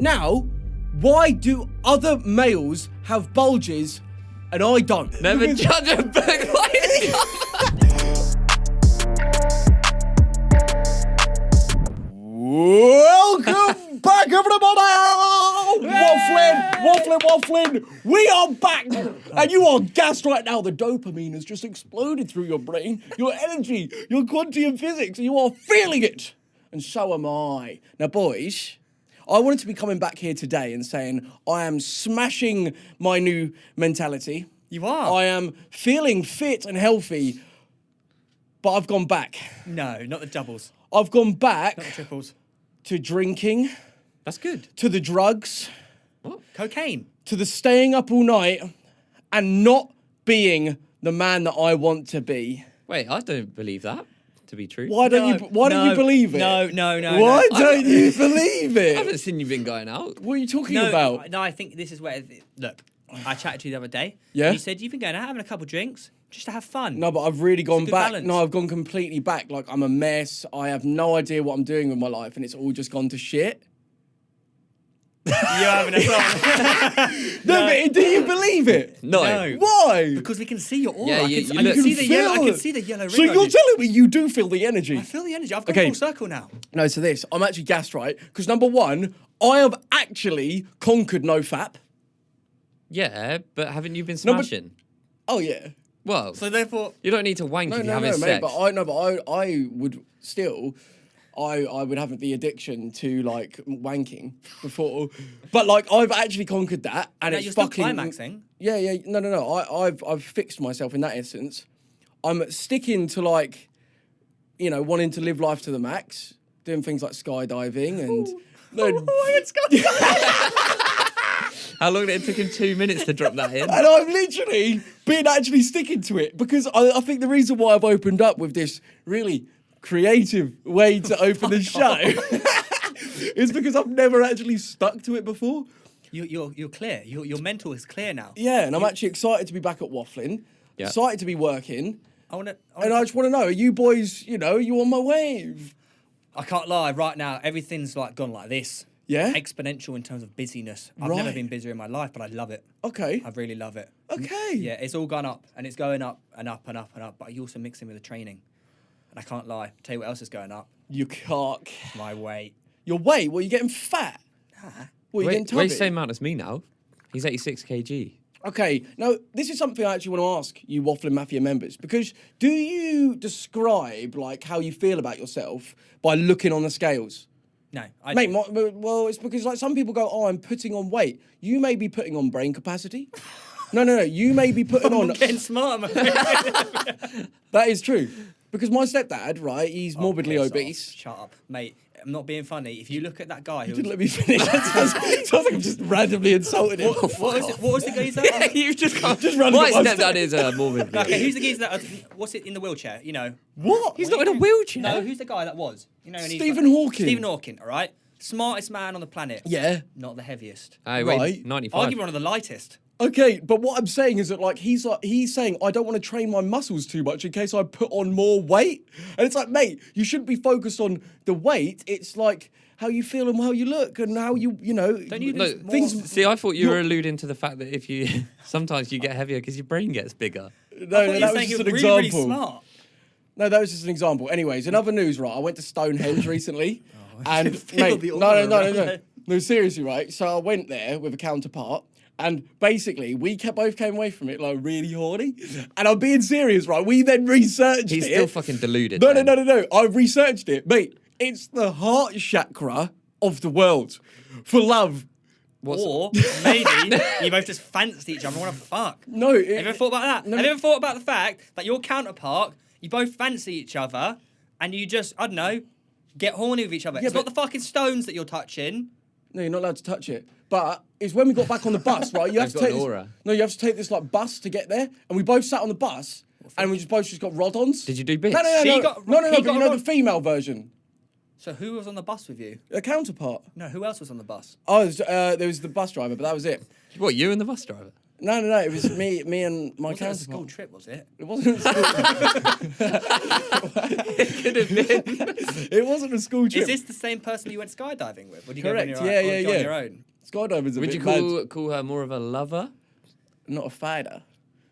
Now, why do other males have bulges and I don't? Never judge a book by its cover. Welcome back, everybody! Wafflin! We are back! And you are gassed right now. The dopamine has just exploded through your brain. Your energy, your quantum physics, you are feeling it. And so am I. Now, boys, I wanted to be coming back here today and saying I am smashing my new mentality. You are? I am feeling fit and healthy, but I've gone back. No, not the doubles. I've gone back Not the triples. to drinking, That's good. to the drugs, What? Cocaine. to the staying up all night, and not being the man that I want to be. Wait, I don't believe that to be true. Why don't you believe it? No. Why don't you believe I it? haven't seen you been going out. What are you talking No, about? no, I think this is where... Look, I chatted to you the other day. Yeah? You said you've been going out having a couple drinks just to have fun. No, but I've really gone good back. balance. No, I've gone completely back. Like, I'm a mess. I have no idea what I'm doing with my life, and it's all just gone to shit. You're having a fun. No, but do you believe it? No. Why? Because we can see your aura. Yeah, I you can look- see the yellow. I feel can it. see the yellow ring. So on you're you. telling me you do feel the energy? I feel the energy. I've gone Okay. full circle now. No, so this, I'm actually gassed, right? Because number one, I have actually conquered no fap. Yeah, but haven't you been No, but- smashing? Oh, yeah. Well, So therefore, you don't need to wank if you're having mate, sex. but I would still, I would have the addiction to, like, wanking before. But, like, I've actually conquered that, and no, it's you're still fucking... climaxing. Yeah, no. I've fixed myself in that instance. I'm sticking to, like, you know, wanting to live life to the max, doing things like skydiving and... No, How long did it take him 2 minutes to drop that in? and I've literally been actually sticking to it because I think the reason why I've opened up with this really creative way to open the show is because I've never actually stuck to it before. You're clear. Your mental is clear now. Yeah, and I'm actually excited to be back at Wafflin. Yeah. Excited to be working. And I just want to know, are you boys, you know, you on my wave? I can't lie. Right now, everything's like gone like this. Yeah? Exponential in terms of busyness. I've never Right. been busier in my life, but I love it. Okay. I really love it. Okay. Yeah, it's all gone up, and it's going up and up and up and up. But you also mix in with the training, and I can't lie. Tell you what else is going up. You cock. My weight. Your weight? Well, you're getting fat. Well, you're getting Weigh tubby. same amount as me now. He's 86 kg. Okay, now this is something I actually want to ask you Wafflin Mafia members, because do you describe like how you feel about yourself by looking on the scales? No, Mate, well, it's because like some people go, oh, I'm putting on weight. You may be putting on brain capacity. No, you may be putting on... getting smart. That is true. Because my stepdad, right, he's morbidly obese. Shut up, mate. I'm not being funny. If you look at that guy who... Didn't let me finish. It sounds like I'm just randomly insulted him. What was the geezer? You've just got... Just run My up my stepdad is morbid. Okay, who's the geezer that... what's it in the wheelchair? You know. What? He's not in a wheelchair. No, who's the guy that was? You know, and he's Stephen Hawking. Stephen Hawking, all right? Smartest man on the planet. Yeah. Not the heaviest. I Right. weigh 95. Arguably one of the lightest. Okay, but what I'm saying is that like he's saying I don't want to train my muscles too much in case I put on more weight. And it's like, mate, you shouldn't be focused on the weight. It's like how you feel and how you look and how you know. Don't you No, lose more? things- See, I thought you were You're- alluding to the fact that if you... Sometimes you get heavier because your brain gets bigger. No, I thought you were that was saying just you're an really, example. really smart. No, that was just an example. Anyways, in other news, right? I went to Stonehenge recently, and feel mate, the no, aura around it. no, seriously, right? So I went there with a counterpart, and basically we both came away from it like really horny. And I'm being serious, right? We then researched He's it. still fucking deluded. No. then. I researched it, mate. It's the heart chakra of the world for love. Or maybe you both just fancied each other and want to fuck. No, Have you ever thought about that? No. Have you ever thought about the fact that your counterpart, you both fancy each other, and you just, I don't know, get horny with each other? Yeah, It's but- not the fucking stones that you're touching. No, you're not allowed to touch it. But it's when we got back on the bus, right? You have to They've got take an this, aura. No, you have to take this like bus to get there, and we both sat on the bus, and we both just got rod-ons. Did you do bits? No. She got- no. he But got you know rod- the female version, So who was on the bus with you? a counterpart. No, who else was on the bus? Oh, there was the bus driver, but that was it. What, you and the bus driver? No. It was me and my Was it a school counterpart. trip, was it? It wasn't a school. It could have been. It wasn't a school trip. Is this the same person you went skydiving with? Or did you Correct. Go on your Yeah, own, yeah, or did you yeah. On your own? Skydiving's a Would bit you mad. call her more of a lover? Not a fighter.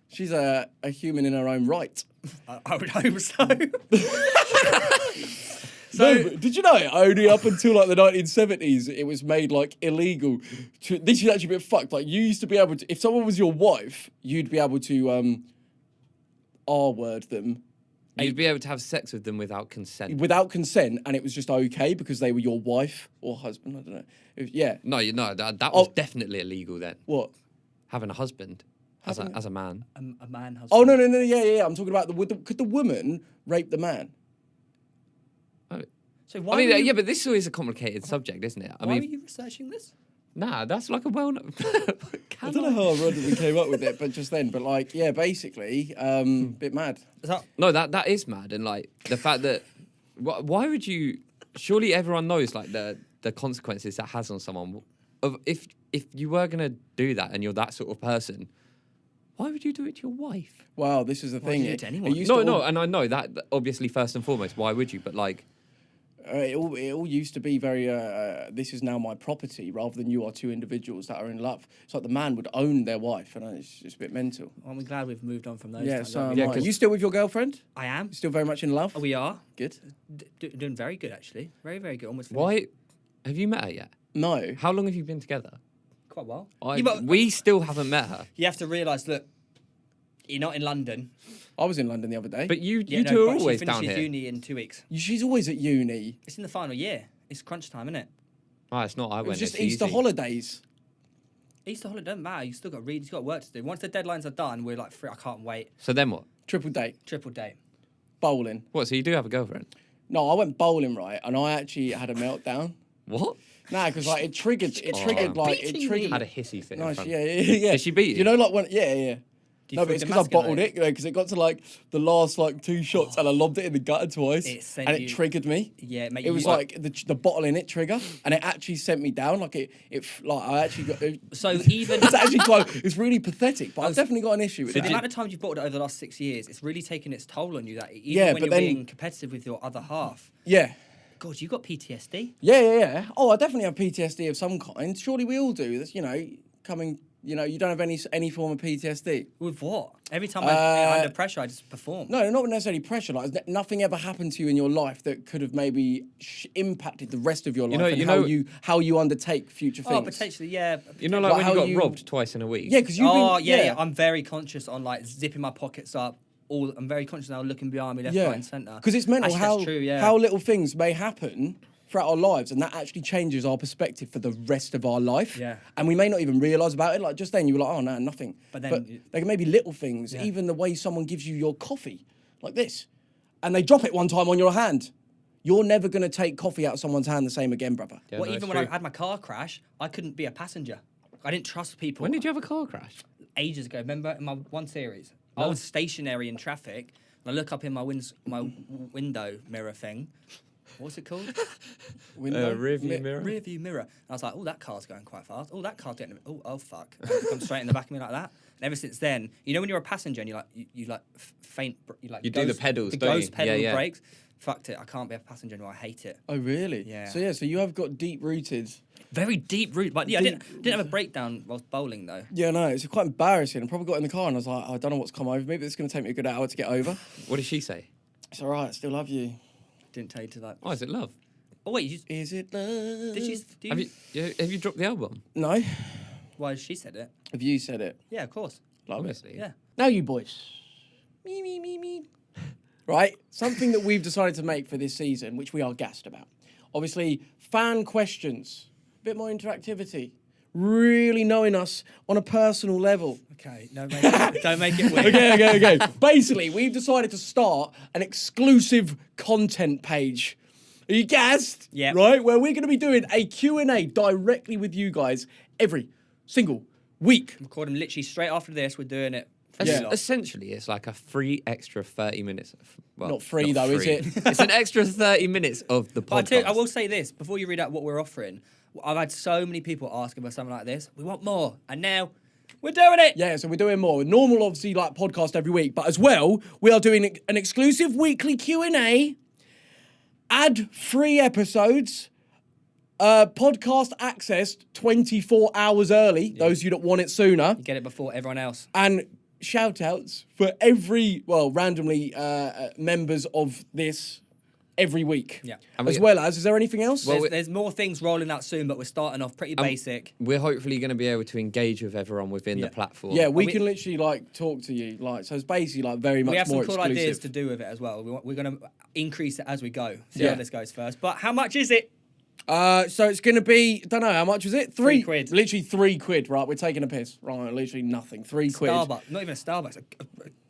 She's a human in her own right. I would hope so. No, but did you know only up until like the 1970s it was made like illegal to, this is actually a bit fucked, like you used to be able to, if someone was your wife, you'd be able to R-word them You'd be able to have sex with them without consent. without consent, and it was just okay because they were your wife or husband, I don't know. It was, yeah. No, that was Oh. definitely illegal then. What? Having a husband as a man. A man husband. Oh, no, yeah. I'm talking about could the woman rape the man? So I why mean, were you, yeah, but this is a complicated subject, isn't it? I why mean, were you researching this? nah, that's like a well-known. I don't know how ironically we came up with it, but just then. But like, yeah, basically, bit mad. Is that, No, that is mad, and like the fact that why would you? Surely everyone knows like the consequences that has on someone. Of if you were gonna do that and you're that sort of person, why would you do it to your wife? Wow, this is the Why thing. do you do it to anyone? used No, to all- and I know that obviously first and foremost. Why would you? But like, it all used to be very, this is now my property, rather than you are two individuals that are in love. It's like the man would own their wife, and it's just a bit mental. I'm glad we've moved on from those. Yeah, times, so haven't am we? I. 'cause- You still with your girlfriend? I am. You still very much in love? Oh, we are. Good. Doing very good, actually. Very, very good. Almost finished. why have you met her yet? No. How long have you been together? Quite well. We still haven't met her. You have to realise, look, you're not in London. I was in London the other day. But you Yeah, two are but always she down finishes here. uni in 2 weeks. She's always at uni. It's in the final year. It's crunch time, isn't it? Oh, it's not. I It was went. just it's Easter easy. holidays. Easter holiday doesn't matter. You still got to read. You've got work to do. Once the deadlines are done, we're like, free. I can't wait. So then what? Triple date. Triple date. Bowling. What? So you do have a girlfriend? No, I went bowling, right, and I actually had a meltdown. What? Nah, because like it triggered beating Had a hissy fit. in Nice, front. yeah. Did she beat you? You know, like when, yeah. Do you No, feel but it's because I bottled it, because it got to like the last like 2 shots and I lobbed it in the gutter twice, It sent and it you- triggered me. Yeah, mate. It was you- like the bottle in it trigger, and it actually sent me down. Like I actually got. So even It's actually quite. It's really pathetic, but I've definitely got an issue with so the that. amount of times you've bottled it over the last 6 years, it's really taken its toll on you. That even Yeah, when but you're then- being competitive with your other half, Yeah. God, you got PTSD. Yeah. Oh, I definitely have PTSD of some kind. Surely we all do. That's, coming. You don't have any form of PTSD. With what? Every time I'm under pressure, I just perform. No, not necessarily pressure. Like nothing ever happened to you in your life that could have maybe impacted the rest of your life and how you undertake future things. Oh, potentially, yeah. You know, like Like when how you got you- robbed twice in a week. Yeah, because you've Oh, been. yeah. I'm very conscious on like zipping my pockets up. I'm very conscious now, looking behind me, left, right, and centre. Because it's mental Actually, how that's true, yeah. how little things may happen throughout our lives, and that actually changes our perspective for the rest of our life. Yeah. And we may not even realise about it. Like just then, you were like, "Oh no, nothing." But then they can maybe little things, Yeah. even the way someone gives you your coffee, like this, and they drop it one time on your hand. You're never gonna take coffee out of someone's hand the same again, brother. Yeah, Well, no, even it's when I true. had my car crash, I couldn't be a passenger. I didn't trust people. When did you have a car crash? Ages ago, remember in my one series, I was stationary in traffic, and I look up in my window mirror thing. What's it called? Window, Rearview mirror. Rear view mirror. And I was like, oh, that car's going quite fast. Oh, that car's getting. Oh, fuck. And it comes straight in the back of me like that. And ever since then, when you're a passenger and you like faint, You do the pedals, the don't you? ghost pedal Yeah. brakes. Fucked it. I can't be a passenger anymore. I hate it. Oh really? Yeah. So you have got deep rooted. Very deep root. But yeah, I didn't have a breakdown whilst bowling though. Yeah, no, it's quite embarrassing. I probably got in the car and I was like, I don't know what's come over me, but it's going to take me a good hour to get over. What did she say? It's all right, I still love you. Didn't tell you to like. Oh, is it love? Oh wait, you, Is it love? did she? Do you, Have you dropped the album? No. why she said it? Have you said it? Yeah, of course. Love Obviously. Yeah. Now you boys. Me. Right? Something that we've decided to make for this season, which we are gassed about. Obviously, fan questions. A bit more interactivity. Really knowing us on a personal level. Okay. No, don't make it weird. Okay. Basically, we've decided to start an exclusive content page. Are you gassed? Yeah. Right? Where we're going to be doing a Q&A directly with you guys every single week. Record them literally straight after this. We're doing it. For Yeah. you lot. Essentially, it's like a free extra 30 minutes. Well, Not free though, is it? It's an extra 30 minutes of the But podcast. I will say this before you read out what we're offering. I've had so many people asking for something like this. We want more, and now We're doing it. Yeah, so we're doing more. Normal, obviously, like podcast every week, but as well, we are doing an exclusive weekly Q&A, ad-free episodes, podcast access 24 hours early, those of you that want it sooner, You get it before everyone else. and shout-outs for every, randomly members of this every week. Yeah. As well as, is there anything else? Well, There's more things rolling out soon, but we're starting off pretty basic. We're hopefully going to be able to engage with everyone within the platform. yeah, we we- can literally, like, talk to you. Like, so it's basically, like, very much We have more some cool exclusive. ideas to do with it as well. We're going to increase it as we go. See Yeah. how this goes first. But how much is it? So it's going to be, don't know, how much was it? £3 quid. Literally £3, right? We're taking a piss. Right, literally nothing. £3. Starbucks. Not even a Starbucks. A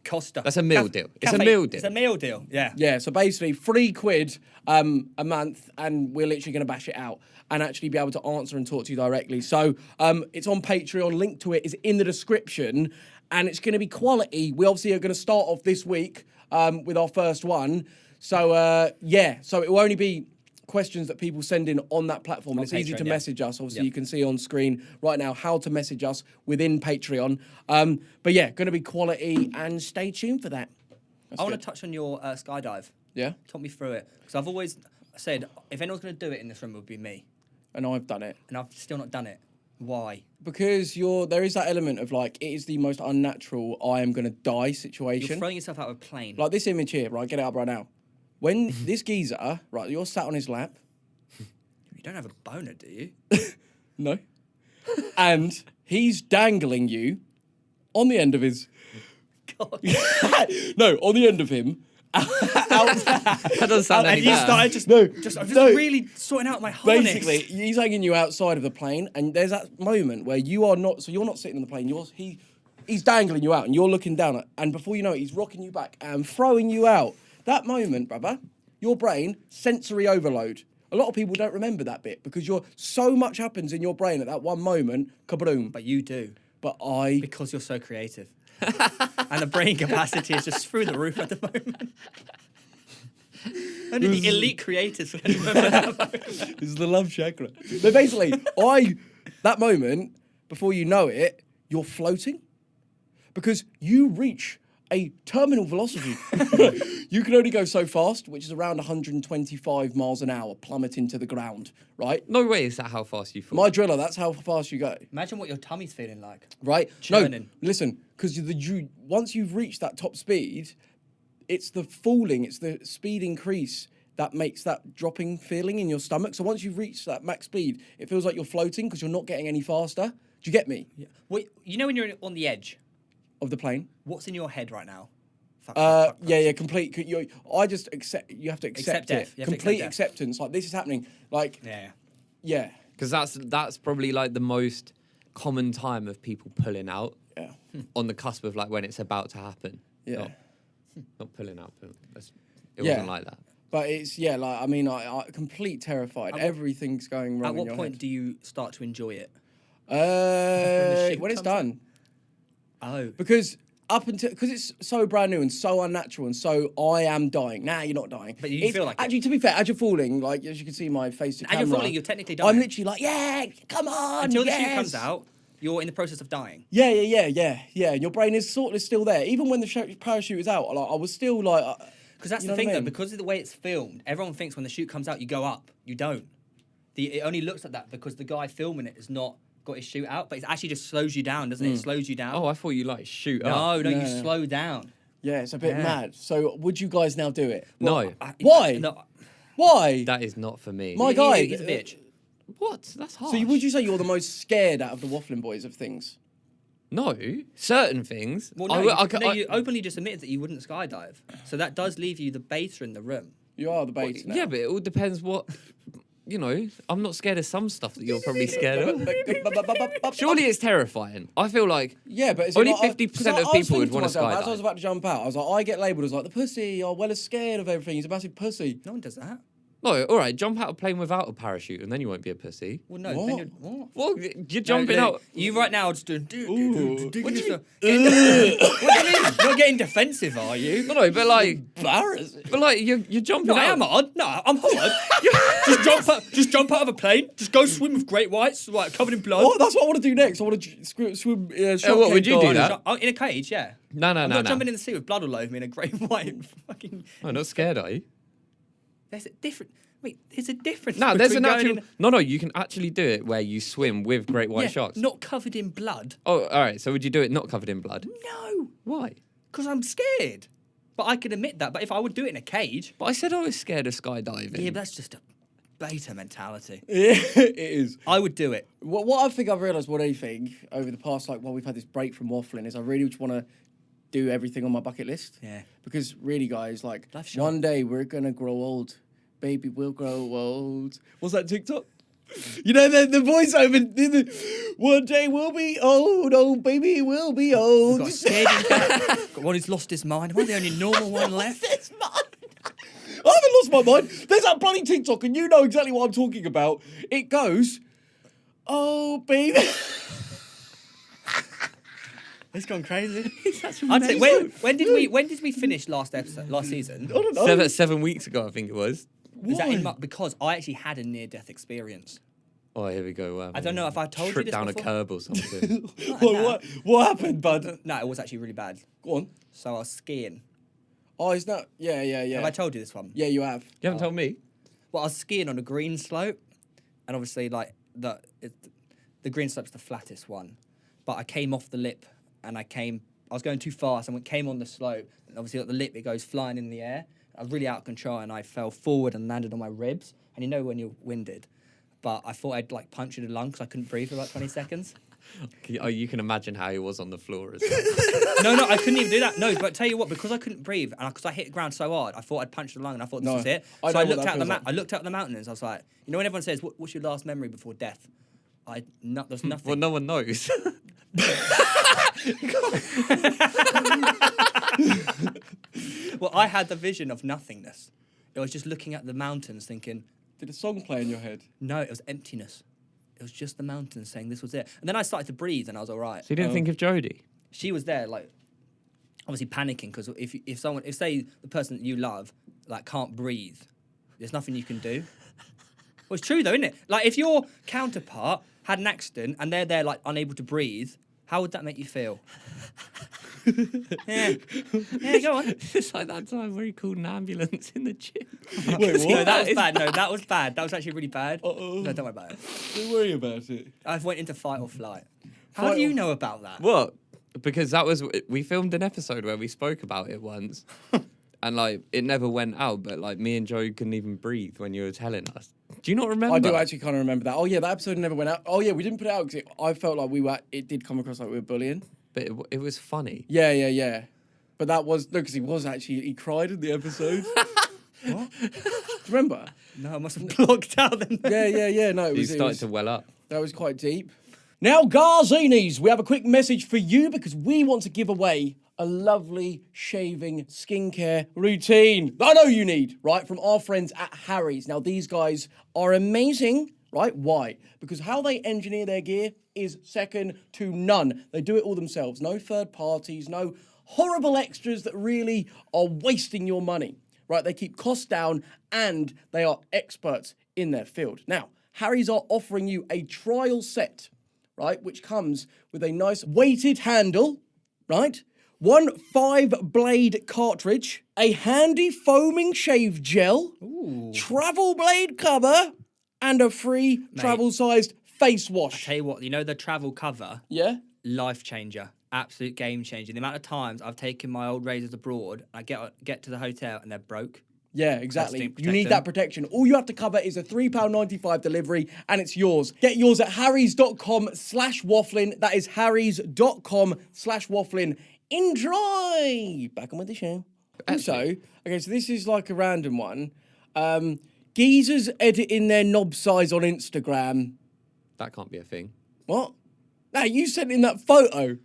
Costa. That's a meal deal. It's a Cafe. meal deal. It's a meal deal. Yeah. Yeah, so basically £3 a month, and we're literally going to bash it out and actually be able to answer and talk to you directly. So it's on Patreon. Link to it is in the description, and it's going to be quality. We obviously are going to start off this week with our first one. So so it will only be questions that people send in on that platform. And it's easy Patreon, to yeah. message us. Obviously, Yep. you can see on screen right now how to message us within Patreon. But yeah, going to be quality, and stay tuned for that. That's I want good. to touch on your skydive. Yeah, Talk me through it. Because I've always said, if anyone's going to do it in this room, it would be me. and I've done it. And I've still not done it. Why? Because there is that element of like, it is the most unnatural I am going to die You're situation. throwing yourself out of a plane. Like this image here, right? Get it up right now. When this geezer, right, you're sat on his lap. You don't have a boner, do you? No. And he's dangling you on the end of his. God. No, on the end of him. That doesn't sound And any you better. started just, No, I'm just no. really sorting out my harness. Basically, he's hanging you outside of the plane, and there's that moment where you are not. So you're not sitting on the plane. He's dangling you out, and you're looking down, and before you know it, he's rocking you back and throwing you out. That moment, brother, your brain sensory overload. A lot of people don't remember that bit because so much happens in your brain at that one moment. Kabloom. But you do. But I. Because you're so creative. And the brain capacity is just through the roof at the moment. Only the elite creators can remember that moment. This is the love chakra. But basically, that moment, before you know it, you're floating because you reach a terminal velocity. You can only go so fast, which is around 125 miles an hour, plummeting to the ground, right? No way is that how fast you fall. My driller, that's how fast you go, Imagine what your tummy's feeling like. right? Churning. No, listen, because once you've reached that top speed, it's the speed increase that makes that dropping feeling in your stomach. So once you've reached that max speed, it feels like you're floating because you're not getting any faster. Do you get me? Yeah. Well, you know when you're on the edge, Of the plane? what's in your head right now? Fuck, Complete. I just accept. You have to accept Accept death. it. You have to Complete accept death. acceptance. Like this is happening. Like yeah. Because that's probably like the most common time of people pulling out Yeah. on the cusp of like when it's about to happen. Yeah. Not pulling out. It Yeah. wasn't like that. But it's like I mean I complete terrified. Everything's going wrong. At in what your point head. do you start to enjoy it? When shit it's comes done. Oh. Because it's so brand new and so unnatural and so I am dying. Nah, you're not dying. But you feel like it. actually, to be fair, as you're falling, like as you can see my face to As camera. you're falling, you're technically I'm dying. literally like, yeah, come on, Until the yes. chute comes out, you're in the process of dying. Yeah. And your brain is sort of still there. Even when the parachute is out, like, I was still like. Because that's You the know thing, what I though. mean? Because of the way it's filmed, everyone thinks when the chute comes out, you go up. You don't. It only looks like that because the guy filming it has not got his chute out, but it actually just slows you down, doesn't it? It slows you down. Oh, I thought you like shoot up. no, No, you no. slow down. Yeah, it's a bit Yeah. mad. So would you guys now do it? No, Why? No, Why? that is not for me. My guy. he's a bitch. What? That's harsh. So would you say you're the most scared out of the Wafflin boys of things? No, certain things. Well, no, you openly just admitted that you wouldn't skydive. So that does leave you the beta in the room. You are the bait now. Yeah, but it all depends what. You know, I'm not scared of some stuff that you're probably scared of. Surely it's terrifying. I feel like Yeah, but it's Only not- 50% 'cause I of was people would thinking to wanna myself, As I skydive. was about to jump out, I was like, I get labelled as like the pussy. Oh, well, is scared of everything. He's a massive pussy. No one does that. No, all right, jump out of a plane without a parachute and then you won't be a pussy. Well, no. What? Then what? Well, you're jumping out. You right now are just doing. What do you mean? You're not getting defensive, are you? No, but like, Embarrassing. but like you're jumping No, out. I am hard. No, I'm hard. just jump out of a plane. Just go swim with great whites, like covered in blood. Oh, that's what I want to do next. I want to swim. what would you do that? Oh, in a cage, yeah. No, I'm not jumping in the sea with blood all over me in a great white fucking. I'm not scared, are you? There's a different. Wait, there's a difference. No, there's between an going actual. No, you can actually do it where you swim with great white sharks. Not covered in blood. Oh, all right. So would you do it not covered in blood? No, Why? because I'm scared. But I can admit that. But if I would do it in a cage, But I said I was scared of skydiving. yeah, but that's just a beta mentality. Yeah, it is. I would do it. What I think I've realised more than anything over the past, like, while we've had this break from waffling, is I really just want to do everything on my bucket list. Yeah. Because really, guys, like, Life's short. one day we're going to grow old. Baby will grow old. What's that TikTok? You know, the voiceover. One day we'll be old. Oh, baby will be old. Got a scared got one who's lost his mind. Am I the only normal one left? This man. I haven't lost my mind. There's that bloody TikTok, and you know exactly what I'm talking about. It goes, oh, baby. It's gone crazy. That's I'd say, amazing. when did we finish last episode, last season? I don't know. 7 weeks ago, I think it was. Is that Why? in because I actually had a near-death experience. Oh, here we go. I don't know if I told you Trip this down before. a curb or something. What happened, bud? No, it was actually really bad. Go on. So I was skiing. Oh, is that? Yeah. Have I told you this one? Yeah, you have. You haven't told me. Well, I was skiing on a green slope, and obviously, like the green slope's the flattest one. But I came off the lip, and I was going too fast, and came on the slope, and obviously at the lip it goes flying in the air. I was really out of control, and I fell forward and landed on my ribs. And you know when you're winded, but I thought I'd like punctured a lung because I couldn't breathe for about 20 seconds. Oh, you can imagine how he was on the floor as well. No, I couldn't even do that. No, but tell you what, because I couldn't breathe and because I hit the ground so hard, I thought I'd punched the lung and I thought this No, was it. I So know I what looked that out the feels like. I looked out the mountains. I was like, you know, when everyone says, "What's your last memory before death?" There's nothing. Well, no one knows. Well, I had the vision of nothingness. It was just looking at the mountains, thinking, Did a song play in your head? no, it was emptiness. It was just the mountains saying this was it. And then I started to breathe, and I was all right. So you didn't think of Jodie? She was there, like, obviously panicking because if say the person that you love like can't breathe, there's nothing you can do. Well, it's true though, isn't it? Like, if your counterpart had an accident and they're there like unable to breathe, how would that make you feel? Yeah, go on. It's like that time where he called an ambulance in the gym. Wait, what? No, that was bad. No, that was bad. That was actually really bad. Uh-oh. No, don't worry about it. Don't worry about it. I went into fight or flight. How Fight do you or- know about that? What? Because that was we filmed an episode where we spoke about it once, and like it never went out. But like me and Joe couldn't even breathe when you were telling us. Do you not remember? I do actually kind of remember that. Oh yeah, that episode never went out. Oh yeah, we didn't put it out because I felt like it did come across like we were bullying. But it was funny. Yeah. But that was because he cried in the episode. What? Do you remember? No, I must have blocked out the Yeah. No, it He was. started to well up. That was quite deep. Now, Garzinis, we have a quick message for you because we want to give away a lovely shaving skincare routine that I know you need, right? From our friends at Harry's. Now, these guys are amazing, right? Why? Because how they engineer their gear is second to none. They do it all themselves. No third parties, no horrible extras that really are wasting your money, right? They keep costs down and they are experts in their field. Now, Harry's are offering you a trial set, right, which comes with a nice weighted handle, right, one 5-blade cartridge, a handy foaming shave gel, travel blade cover, and a free travel-sized face wash. Tell you what, you know the travel cover? Yeah? Life changer. Absolute game changer. The amount of times I've taken my old razors abroad, I get to the hotel and they're broke. Yeah, exactly. Protect You need them. that protection. All you have to cover is a £3.95 delivery and it's yours. Get yours at harrys.com/wafflin. That is harrys.com/wafflin. Enjoy! Back on with the show. Also, okay, so this is like a random one. Geezers editing their knob size on Instagram. That can't be a thing. What? Now, you sent in that photo.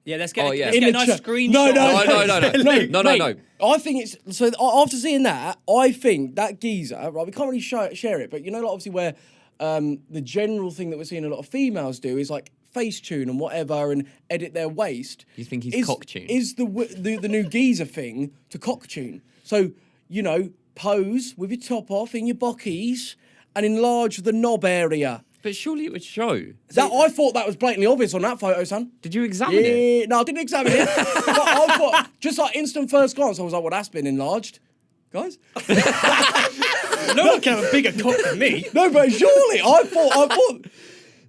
Yeah, let's get, Oh, yeah. let's In get a the nice chat. screenshot. No. Mate, I think it's so. After seeing that, I think that geezer, right? We can't really share it, but you know, like obviously where the general thing that we're seeing a lot of females do is like face tune and whatever and edit their waist. You think he's cock tuned? Is the new geezer thing to cock tune? So you know, pose with your top off in your bockies and enlarge the knob area. But surely it would show. That I thought that was blatantly obvious on that photo, son. Did you examine it? No, I didn't examine it. But I thought, just like instant first glance, I was like, well, that's been enlarged. Guys? No one can have a bigger cock than me. No, but surely, I thought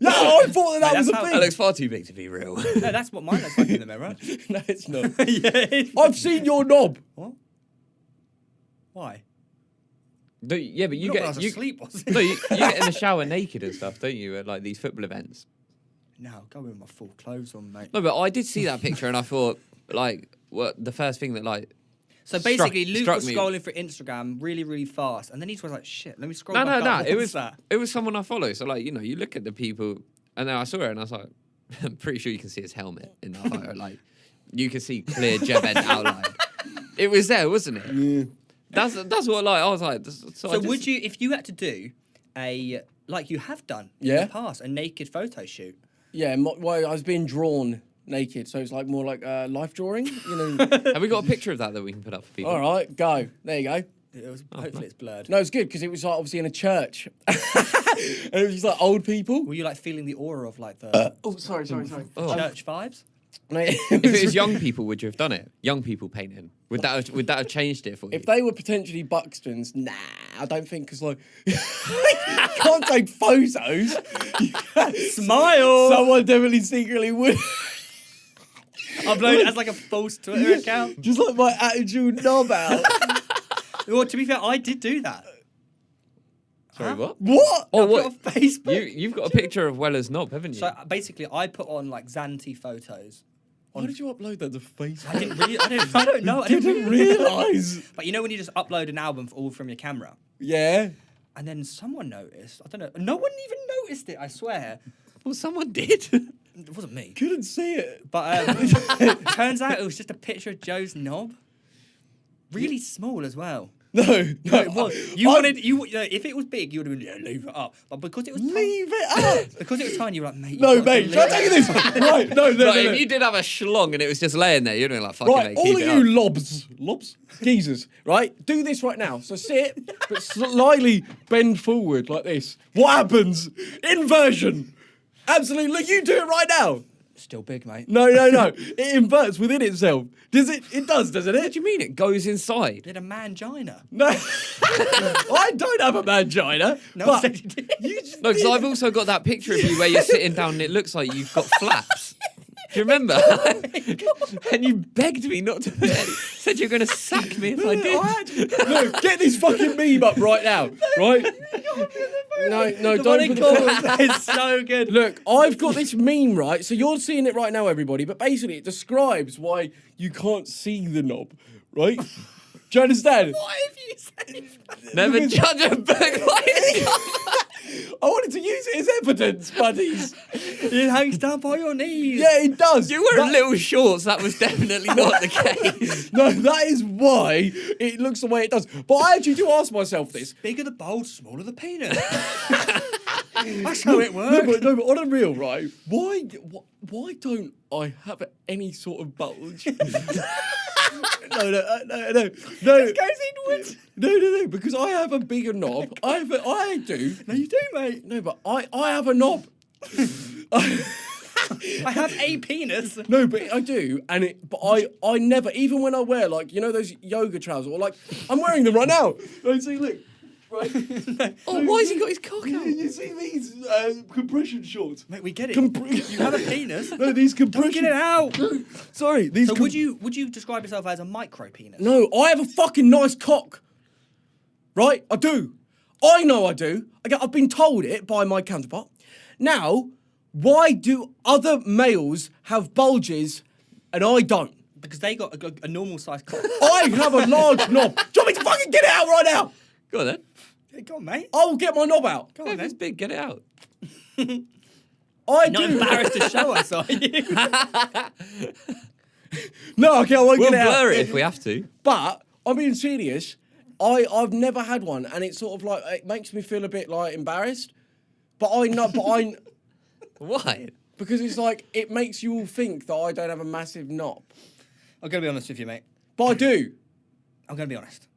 that was a That thing. looks far too big to be real. No, that's what mine looks like in the mirror. No, it's not. Yeah, it is. I've seen your knob. What? Why? No, yeah, but you Not when I get was asleep, was it? No, you get in the shower naked and stuff, don't you? At like these football events. No, I'll go with my full clothes on, mate. No, but I did see that picture and I thought, like, what the first thing that like. So basically, Luke struck was me- scrolling through Instagram really, really fast, and then he was like, "Shit, let me scroll." No, back no. up. It What's was that? it was someone I follow. So like, you know, you look at the people, and then I saw it and I was like, I'm pretty sure you can see his helmet in that photo. Like, you can see clear jeb end outline. It was there, wasn't it? Yeah. That's what like I was like. So would you, if you had to do a like you have done in Yeah. the past, a naked photo shoot? Yeah, well, I was being drawn naked, so it's like more like life drawing, you know. Have we got a picture of that we can put up for people? All right, go. There you go. Hopefully, it's blurred. No, it's good because it was like obviously in a church, and it was just like old people. Were you like feeling the aura of like the Oh, sorry. church vibes? If it was young people, would you have done it? Young people painting. Would that have changed it for you? If they were potentially Buxtons, nah, I don't think, because like, you can't take photos. Smile. Someone definitely secretly would. Upload it as like a false Twitter account. Just like my attitude knob out. Well, to be fair, I did do that. Sorry, what? What? Oh, I put what? it on Facebook. You've got a picture of Weller's knob, haven't you? So basically, I put on like Xanti photos. Why did you upload that to Facebook? I didn't really. I don't know. I Didn't realise. But you know when you just upload an album all from your camera, Yeah. and then someone noticed. I don't know. No one even noticed it. I swear. Well, someone did. It wasn't me. Couldn't see it. But turns out it was just a picture of Joe's knob. Really small as well. No, It was. If it was big, you would have been, yeah, leave it up. But because it was Leave it up. because it was tiny, you were like, mate. No, you've got to mate. Try delete taking this. Right. No. Like, if you did have a schlong and it was just laying there, you'd have been like, fucking Right, mate, all keep of it you up. lobs, geezers, right? Do this right now. So sit, but slightly bend forward like this. What happens? Inversion. Absolutely. Look, you do it right now. Still big, mate. No. It inverts within itself. Does it? It does, doesn't What it? do you mean it goes inside? Did a mangina? No. I don't have a mangina. No, but said you did. you just No, because did. I've also got that picture of you where you're sitting down and it looks like you've got flaps. Do you remember? And you begged me not to put any. Said you were going to sack me if I did. No, get this fucking meme up right now, right? No, don't put the It's so good. Look, I've got this meme, right? So you're seeing it right now, everybody, but basically it describes why you can't see the knob, right? Do you understand? What have you said? Never judge a book by its cover. I wanted to use it as evidence, buddies. It hangs down by your knees. Yeah, it does. You were in That- little shorts. That was definitely not the case. No, that is why it looks the way it does. But I actually do ask myself this. Bigger the bowl, smaller the penis. That's how it works. No, but on a real, right? Why don't I have any sort of bulge? No. This goes inwards. No, because I have a bigger knob. I do. No, you do, mate. No, but I have a knob. I have a penis. No, but I do, but I never, even when I wear like, you know, those yoga trousers, or like, I'm wearing them right now. Right, see, look, right. Oh, why has he got his cock out? You see these compression shorts? Mate, we get it. Compre- You have a penis. No, these compression. Get it out. Sorry, these. So would you describe yourself as a micro penis? No, I have a fucking nice cock. Right, I do. I know I do. I've been told it by my counterpart. Now, why do other males have bulges and I don't? Because they got a normal sized cock. I have a large knob. Do you want me to fucking get it out right now? Go on then. Hey, go on, mate. I will get my knob out. Go Yeah, on, if it's then. big, get it out. I You're not do. embarrassed to show us, are you? No, okay, I won't We'll get it out. blur it if we have to. But I'm being serious. I've never had one, and it's sort of like it makes me feel a bit like embarrassed. But I know, Why? because it's like it makes you all think that I don't have a massive knob, I'm going to be honest with you, mate. but I do. I'm going to be honest.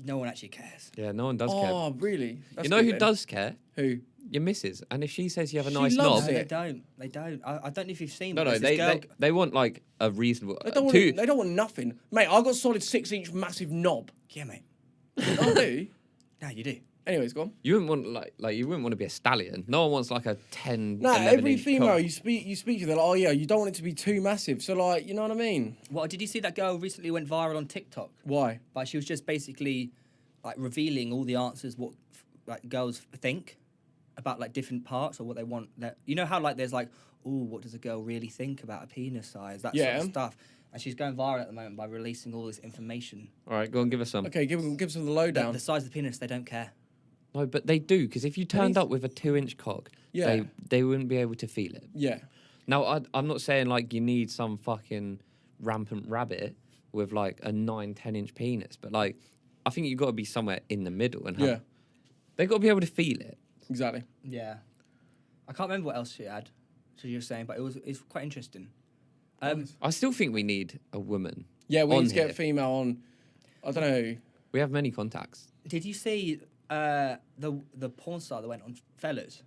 No one actually cares. Yeah, no one does care. Oh, really? That's You know good who then. does care? Who? Your missus. And if she says you have a She nice loves knob, No, it. they don't. They don't. I don't know if you've seen. no, but no, there's this girl. they want like a reasonable. They don't want. two. They don't want nothing, mate. I got solid 6-inch massive knob. Yeah, mate. I do. No, you do. Anyways, go on. You wouldn't want like you wouldn't want to be a stallion. No one wants like a 10. No, 11 every inch female cock. you speak to, they're like, oh yeah, you don't want it to be too massive. So like, you know what I mean? What did you see that girl recently went viral on TikTok? Why? But she was just basically like revealing all the answers what like girls think about like different parts or what they want. That you know how like there's like, oh, what does a girl really think about a penis size? That sort Yeah. of stuff. And she's going viral at the moment by releasing all this information. All right, go on, give us some. Okay, give us the The, lowdown. the size of the penis, they don't care. No, but they do because if you turned Anyth- up with a 2-inch cock, Yeah. they wouldn't be able to feel it. Yeah. Now, I'm not saying like you need some fucking rampant rabbit with like a 9-10 inch penis, but like I think you've got to be somewhere in the middle and have, Yeah. they've got to be able to feel it. Exactly. Yeah. I can't remember what else she had. So you were saying, but it's quite interesting. I still think we need a woman. Yeah, we on need to get here. a female on. I don't know. We have many contacts. Did you see the porn star that went on Fellas?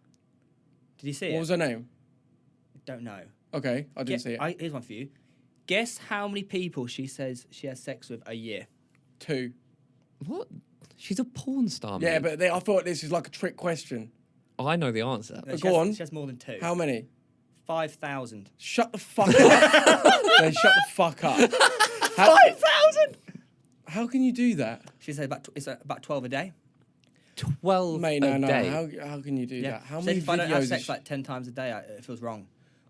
Did you see it? What was her name? Don't know. Okay, I didn't see it. Here's one for you. Guess how many people she says she has sex with a year? 2. What? She's a porn star. Yeah, mate. but I thought this is like a trick question. I know the answer. No, she Go has, on. She has more than 2. How many? 5,000. Shut the fuck up. Then shut the fuck up. 5,000? How can you do that? She said it's about 12 a day. 12 Mate, a no. day. How can you do Yeah. that? How Said many if I don't have videos? sex like 10 times a day, it feels wrong.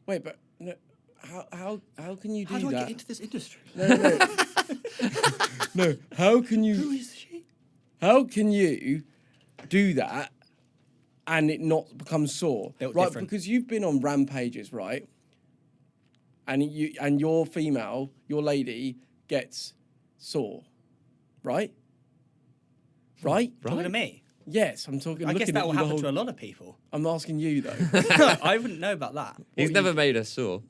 Wait, but no, how can you do How do I that? get into this industry? No. No, how can Who you is she? how can you do that and it not become sore? Built right, different. because you've been on rampages, right? And your female, your lady gets sore. Right? Right? Talking to me? Yes, I'm talking I guess looking that at will you the happen whole- to a lot of people. I'm asking you though. I wouldn't know about that. He's What, never made us sore.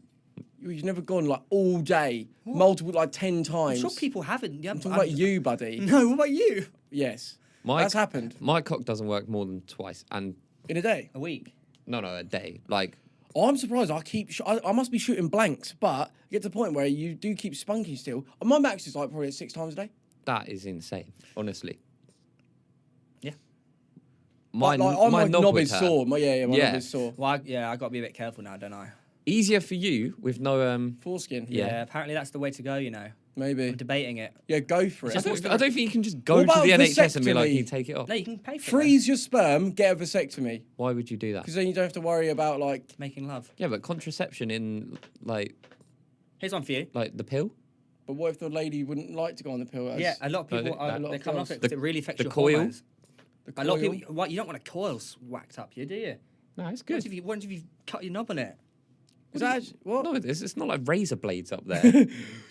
You've never gone like all day, multiple like 10 I'm times. sure people haven't. Yeah, I'm talking about you, buddy. No, what about you? Yes. My, That's happened. My cock doesn't work more than twice. And In a day. A week. no, a day. Like, I'm surprised. I must be shooting blanks, but you get to the point where you do keep spunking still. My max is like probably 6 times a day. that is insane, honestly. Yeah. My My knob would is hurt. sore. My knob Yeah. is sore. Well, I got to be a bit careful now, don't I? Easier for you with no. Foreskin. Yeah. Apparently that's the way to go, you know. Maybe. I'm debating it. Yeah, go for I it. don't think you can just go What to about the NHS and be like, vasectomy? you take it off. No, you can pay for it. Freeze your sperm, get a vasectomy. Why would you do that? Because then you don't have to worry about like. though. Making love. Yeah, but contraception in like Here's one for you. the pill. But what if the lady wouldn't like to go on the pill? Yeah, a lot of people that- they're lot coming of off it girls. because it really affects the your coil? hormones. The A lot of coil. people, you don't want a coil whacked up you, do you? No, it's What good. if you cut your knob on it? Is that actually, what? No, it's not like razor blades up there.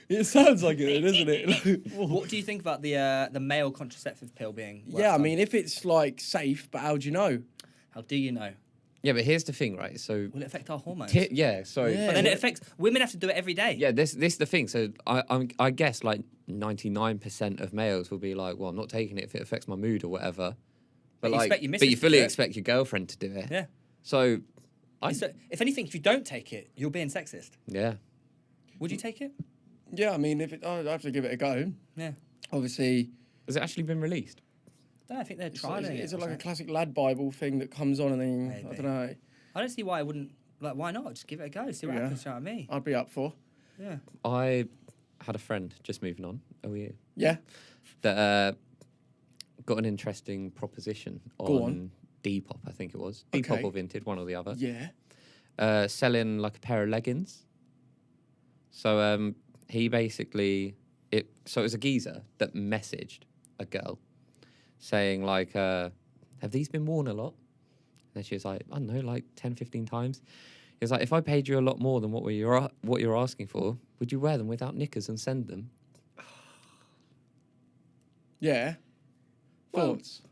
It sounds like it, doesn't it? What do you think about the male contraceptive pill being? worked Yeah, I on? mean, if it's like safe, but how do you know? How do you know? Yeah, but here's the thing, right? So, Will it affect our hormones? yeah, so Yeah. But then it affects women. Have to do it every day. yeah, this is the thing. So I guess like 99% of males will be like, well, I'm not taking it if it affects my mood or whatever. But you like, expect your but missus you to fully do it. expect your girlfriend to do it. Yeah. So, So, if anything, if you don't take it, you're being sexist. yeah. Would you take it? Yeah, I mean, I'd have to give it a go. Yeah. Obviously, Has it actually been released? I think they're is trying it. it or like a something. classic lad Bible thing that comes on and then I Maybe. don't know. I don't see why I wouldn't. Like, why not? Just give it a go. See what Yeah. happens. You know what I mean? I'd be up for. Yeah. I had a friend, just moving on, Yeah. that got an interesting proposition Go on Depop, I think it was. Depop Okay. or Vinted, one or the other. Yeah. Selling like a pair of leggings. So he basically so it was a geezer that messaged a girl saying like, have these been worn a lot? And she was like, I don't know, like 10, 15 times. He's like, if I paid you a lot more than what you're asking for, would you wear them without knickers and send them? Yeah. Well, Thoughts?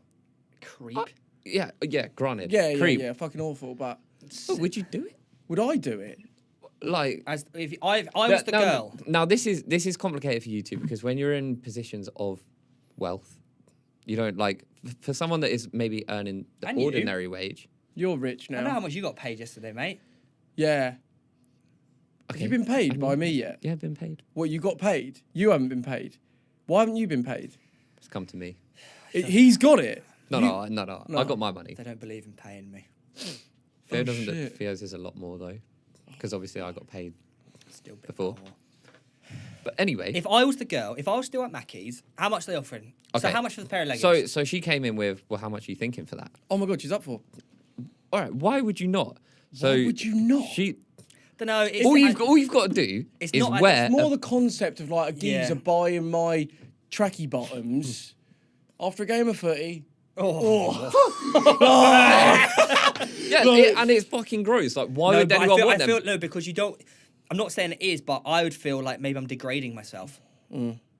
Creep. Yeah, granted. Yeah, Creep. yeah. Fucking awful. But But would you do it? would I do it? Like, As if I was the girl. Now this is complicated for you two because when you're in positions of wealth, you don't like for someone that is maybe earning the And you. ordinary wage. You're rich I know how now. much you got paid yesterday, mate. Yeah. Okay. Have you been paid by me yet? Yeah, I've been paid. What, you got paid? You haven't been paid. Why haven't you been paid? It's come to me. He's got it. No, You- no. No. I got my money. They don't believe in paying me. Theo Oh, doesn't. shit. Theo's is a lot more though, because obviously I got paid Still a bit before. more. But anyway, If I was the girl, if I was still at Mackey's, how much are they offering? So Okay. how much for the pair of leggings? so she came in with, well, how much are you thinking for that? Oh my God, she's up for. All right, why would you not? So Why would you not? She. don't know. It's, All you've got to do It's is not- wear. It's more the concept of like a geezer Yeah. buying my tracky bottoms after a game of footy. And it's fucking gross. Like, why would but anyone I want them? feel no, because you don't. I'm not saying it is, but I would feel like maybe I'm degrading myself.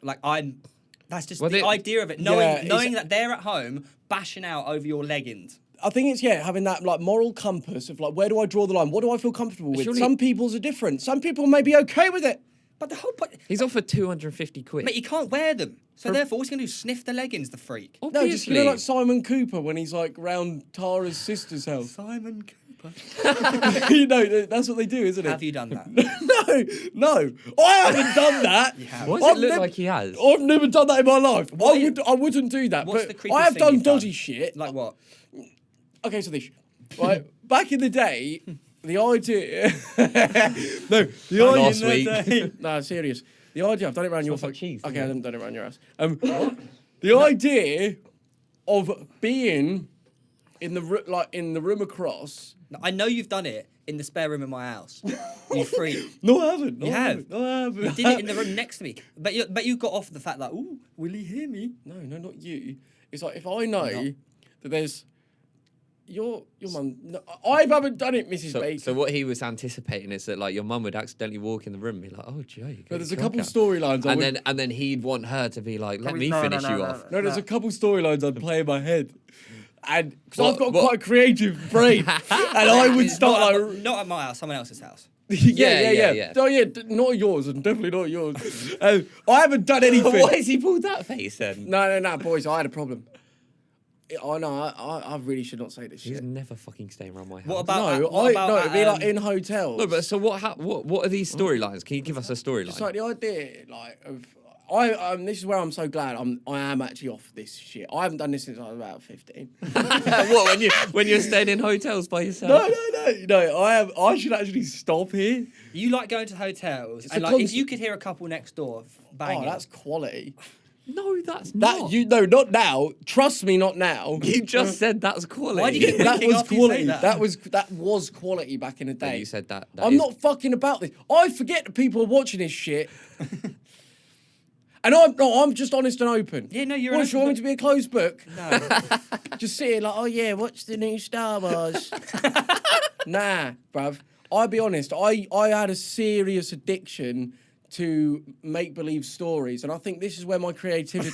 Like I'm. That's just Well, the they- idea of it. Yeah, Knowing it's- that they're at home bashing out over your leggings. I think it's having that like moral compass of like where do I draw the line? What do I feel comfortable with? Surely- Some people's are different. Some people may be okay with it. But the whole point, He's offered 250 quid. mate, you can't wear them. So therefore, what's he gonna do? Sniff the leggings, the freak. No, just Obviously. like Simon Cooper when he's like round Tara's sister's house. Simon Cooper. That's what they do, isn't it? Have you done that? No, I haven't done that. You have. Why does it look like he has? I've never done that in my life. What- I wouldn't do that. What's But the creepiest I have thing done you've done? dodgy shit. Like what? Okay, so this, right? Back in the day, the idea. The Last idea. week. No, serious. The idea. I've done it around your Smells like cheese, Okay, doesn't I it? haven't done it around your ass. The idea of being in the room across. I know you've done it in the spare room in my house. You freak. No, I haven't. No, You I have. haven't. No, I haven't. You did it in the room next to me. But you got off the fact that, ooh, will he hear me? No, not you. It's like if I know that there's your mum. No, I haven't done it, Mrs. Baker. So what he was anticipating is that like your mum would accidentally walk in the room and be like, "Oh, Joe." No, there's a couple storylines. And then he'd want her to be like, "Let me finish you off." No, there's a couple storylines I'd play in my head. And because What- I've got what- quite a creative brain, and I would start like, Not at my house, someone else's house. Yeah. Oh yeah, not yours, and definitely not yours. I haven't done anything. Why has he pulled that face then? No, boys, I had a problem. I know, I really should not say this He's shit. never fucking staying around my house. What about? No, what about it'd be like in hotels. No, but so what are these storylines? Can you give us a storyline? It's like the idea, like of this is where I'm so glad I am actually off this shit. I haven't done this since I was about 15. What when you're staying in hotels by yourself? No. I should actually stop here. You like going to hotels, It's and a like if concept. you could hear a couple next door banging. Oh, that's quality. No, that's That not. not now. Trust me, not now. You just said that's quality. Why do you keep That winking was after you say quality. that? That was quality back in the Yeah, day. you said that. I'm not fucking about this. I forget that people are watching this shit. And I'm just honest and open. Yeah, no, you're What, an do you want me open to be a closed book? No. Just sitting like, oh yeah, watch the new Star Wars. Nah, bruv. I'll be honest, I had a serious addiction to make-believe stories, and I think this is where my creativity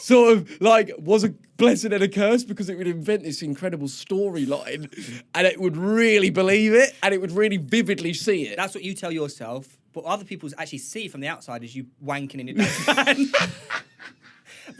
sort of like was a blessing and a curse, because it would invent this incredible storyline and it would really believe it and it would really vividly see it. That's what you tell yourself, but other people actually see from the outside as you wanking in your dad's van.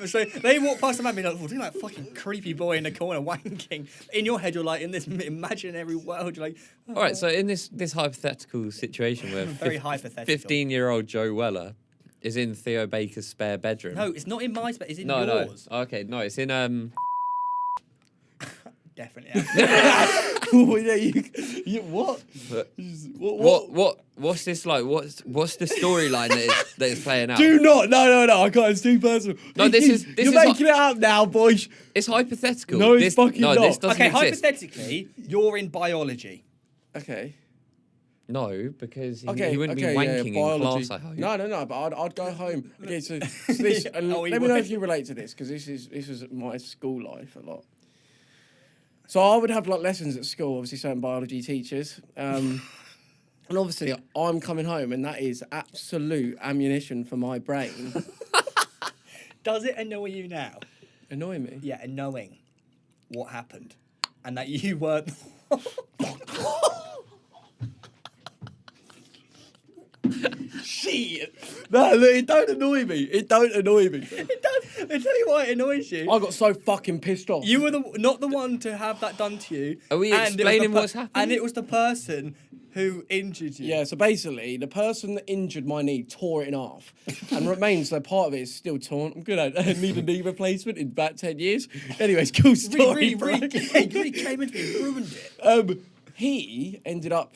But so they walk past the man and be like, well, that fucking creepy boy in the corner wanking. In your head, you're like, in this imaginary world, you're like, oh. All right, so in this hypothetical situation where Very hypothetical. 15-year-old Joe Weller is in Theo Baker's spare bedroom. No, it's not in my space, it's in no. yours. Okay, no, it's in Definitely. Oh, yeah, you what? What's this like? What's the storyline that is playing out? Do not. No. I can't. It's too personal. No, this is You're making it up now, boys. It's hypothetical. No, it's fucking not. This doesn't Okay, exist. hypothetically, you're in biology. Okay. No, because he Okay. wouldn't okay, be wanking in biology. class. I hope. No. But I'd go home. Okay, so this. And Oh, he let me know would. if you relate to this, because this was my school life a lot. So I would have like lessons at school, obviously certain biology teachers. And obviously I'm coming home and that is absolute ammunition for my brain. Does it annoy you now? Annoy me? Yeah, and knowing what happened and that you weren't. Shit! No, look, it don't annoy me. It don't annoy me. It does. I tell you why it annoys you. I got so fucking pissed off. You were not the one to have that done to you. Are we and it was explaining the what's happened? And it was the person who injured you. Yeah, so basically, the person that injured my knee tore it in half and remains, so part of it is still torn. I'm good at it. I need a knee replacement in about 10 years. Anyways, cool story. Really came into me and ruined it. He ended up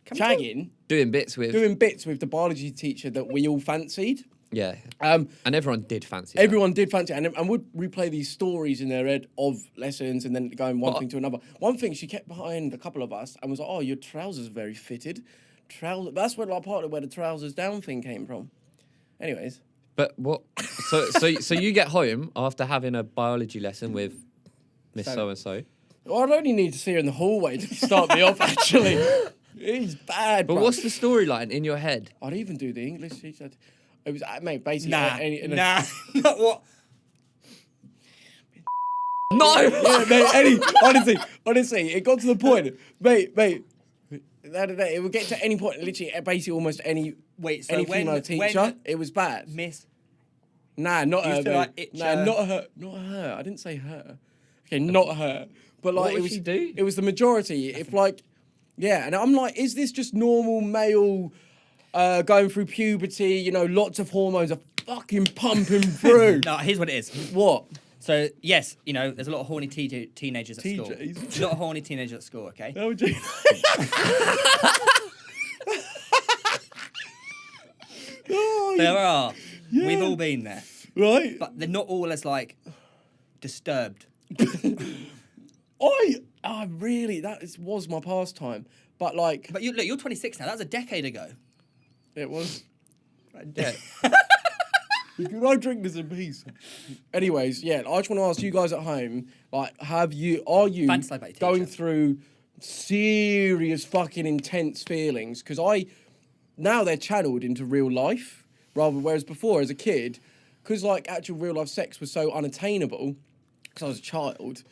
shagging, Doing bits with. doing bits with the biology teacher that we all fancied. Yeah. And everyone did fancy that. Everyone did fancy it, and would replay these stories in their head of lessons and then going one thing to another. One thing, she kept behind a couple of us and was like, oh, your trousers are very fitted. That's where like part of where the trousers down thing came from. Anyways. But what? So you get home after having a biology lesson with Miss So-and-so. Well, I'd only need to see her in the hallway to start me off, actually. It's bad, But bruv. what's the storyline in your head? I'd even do the English teacher. It was, mate, basically... Nah, not what. No! Yeah, mate, honestly, it got to the point, mate, it would get to any point, literally, basically almost any female teacher, it was bad. Miss. Nah, not her, Used to, mate. like, itch Nah, her. not her. I didn't say her. Okay, not her. But like, What it would was. she do? It was the majority. If like, yeah, and I'm like, is this just normal male going through puberty? You know, lots of hormones are fucking pumping through. No, here's what it is. What? So, yes, you know, there's a lot of horny teenagers at school. TJs? A lot of horny teenagers at school, okay? Oh, gee. Oh, There are. Yeah. We've all been there. right. But they're not all as, like, disturbed. Really, was my pastime. But like, But look, you're 26 now. That was a decade ago. it was. Yeah. Can I drink this in peace? Anyways, yeah, I just want to ask you guys at home, like, are you Fantasize about your going teacher. through serious fucking intense feelings? Because now they're channeled into real life, whereas before as a kid, because like actual real life sex was so unattainable, because I was a child,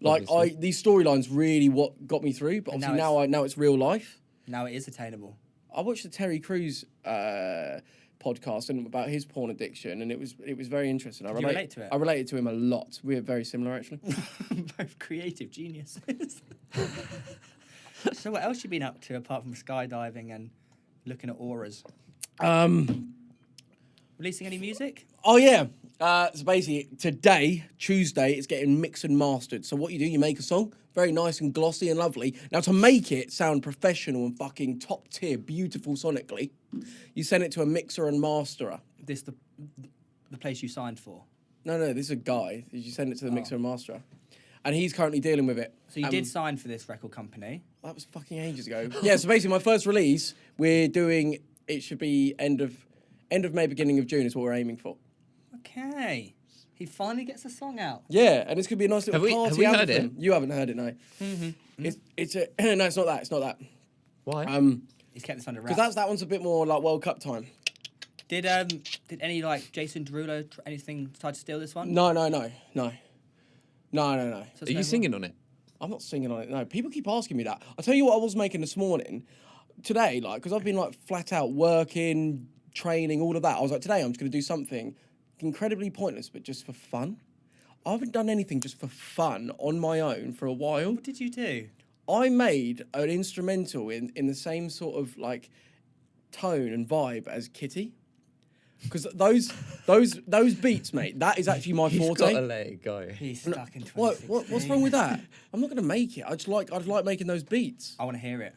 like Obviously. these storylines really what got me through. But And obviously now now it's real life. Now it is attainable. I watched the Terry Crews podcast and about his porn addiction, and it was very interesting. Did you relate to it? I related to him a lot. We're very similar, actually. Both creative geniuses. So what else you been up to apart from skydiving and looking at auras? Releasing any music? Oh yeah. So basically, today, Tuesday, it's getting mixed and mastered. So what you do, you make a song, very nice and glossy and lovely. Now to make it sound professional and fucking top tier, beautiful sonically, you send it to a mixer and masterer. This the place you signed for. No, this is a guy. You send it to the mixer and masterer, and he's currently dealing with it. So you did sign for this record company. That was fucking ages ago. Yeah. So basically, my first release, we're doing. It should be end of May, beginning of June is what we're aiming for. Okay. He finally gets a song out. Yeah, and it's gonna be a nice little party. Have we heard anthem. it? You haven't heard it, no. Mm-hmm. It's a no. It's not that. It's not that. Why? He's kept this under wraps. Because that one's a bit more like World Cup time. Did any like Jason Derulo anything try to steal this one? No. So Are it's you no singing on it? I'm not singing on it. No, people keep asking me that. I'll tell you what I was making this morning. Today, like, because I've been like flat out working, training, all of that. I was like, today I'm just gonna do something incredibly pointless, but just for fun. I haven't done anything just for fun on my own for a while. What did you do? I made an instrumental in the same sort of like tone and vibe as Kitty. Because those beats, mate, that is actually my forte. Got to let it go. He's stuck in 2016. What's wrong with that? I'm not gonna make it. I'd like making those beats. I want to hear it.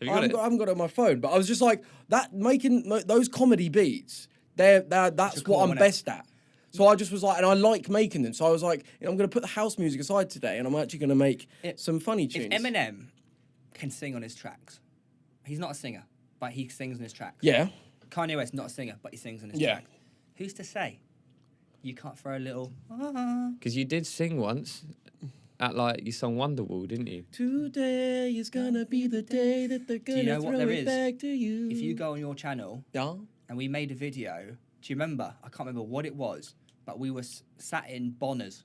Have you got it? I haven't got it on my phone, but I was just like that making those comedy beats. That's cool, what I'm innit? best at. So I just was like, and I like making them. So I was like, I'm gonna put the house music aside today, and I'm actually gonna make some funny tunes. If Eminem can sing on his tracks, he's not a singer, but he sings on his tracks. Yeah. Kanye West not a singer, but he sings on his Yeah. tracks. Who's to say you can't throw a little? Because you did sing once at like you sung Wonderwall, didn't you? Today is gonna be the day that they're you know gonna what throw there it is? back to you. If you go on your channel Yeah. and we made a video, do you remember? I can't remember what it was, but we were sat in Bonners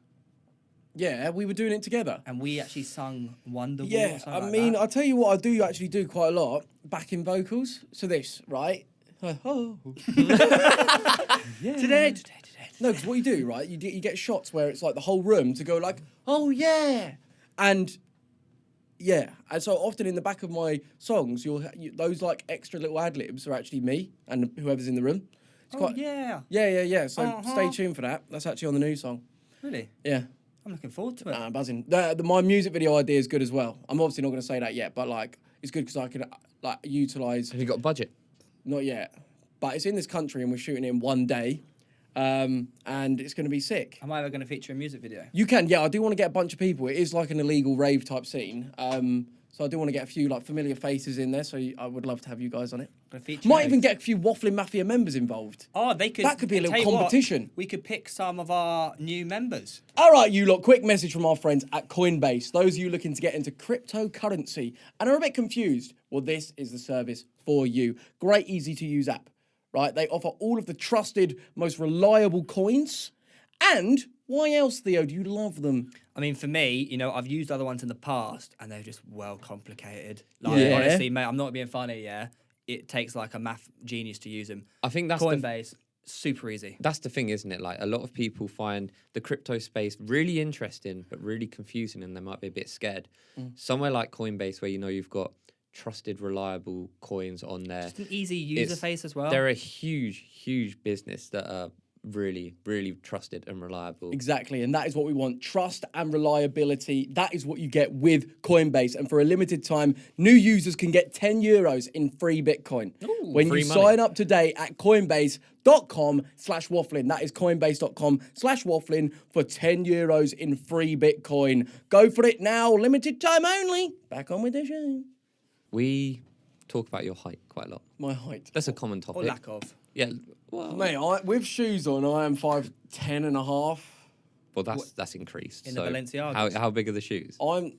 Yeah, we were doing it together. and we actually sung Wonderwall. Or Yeah, something I like mean, that. I'll tell you what I do actually do quite a lot, backing vocals. So this, right? Oh. Today. No, because what you do, right, you get shots where it's like the whole room to go like, oh yeah, and yeah, and so often in the back of my songs, those like extra little ad libs are actually me and whoever's in the room. It's Oh, yeah. yeah. So Uh-huh. stay tuned for that. That's actually on the new song. Really? Yeah. I'm looking forward to it. Buzzing. My music video idea is good as well. I'm obviously not going to say that yet, but like it's good because I can like utilize. Have you got a budget? Not yet, but it's in this country and we're shooting it in one day, and it's going to be sick. Am I ever going to feature a music video? You can, yeah. I do want to get a bunch of people. It is like an illegal rave type scene, so I do want to get a few like familiar faces in there. So I would love to have you guys on it. Gonna feature Might those. even get a few Wafflin Mafia members involved. Oh, they could. That could be a little tell you what, competition. we could pick some of our new members. All right, you lot, quick message from our friends at Coinbase. Those of you looking to get into cryptocurrency and are a bit confused, well, this is the service for you. Great, easy to use app, right? They offer all of the trusted, most reliable coins. And why else, Theo, do you love them? I mean, for me, you know, I've used other ones in the past, and they're just well complicated. Like, Yeah. honestly, mate, I'm not being funny. Yeah, it takes like a math genius to use them. I think that's Coinbase, super easy. That's the thing, isn't it? Like a lot of people find the crypto space really interesting, but really confusing, and they might be a bit scared. Somewhere like Coinbase, where you know you've got trusted, reliable coins on there. Just an easy user face as well. They're a huge business that are really trusted and reliable. Exactly, and that is what we want. Trust and reliability. That is what you get with Coinbase. And for a limited time, new users can get €10 in free Bitcoin. When free you money. sign up today at coinbase.com/wafflin. That is coinbase.com/wafflin for €10 in free Bitcoin. Go for it now, limited time only. Back on with the show. We talk about your height quite a lot. My height. That's a common topic. or lack of. Yeah. Well, Mate, with shoes on, I am 5'10" and a half. well that's increased. In the So Balenciagas. how big are the shoes? Well,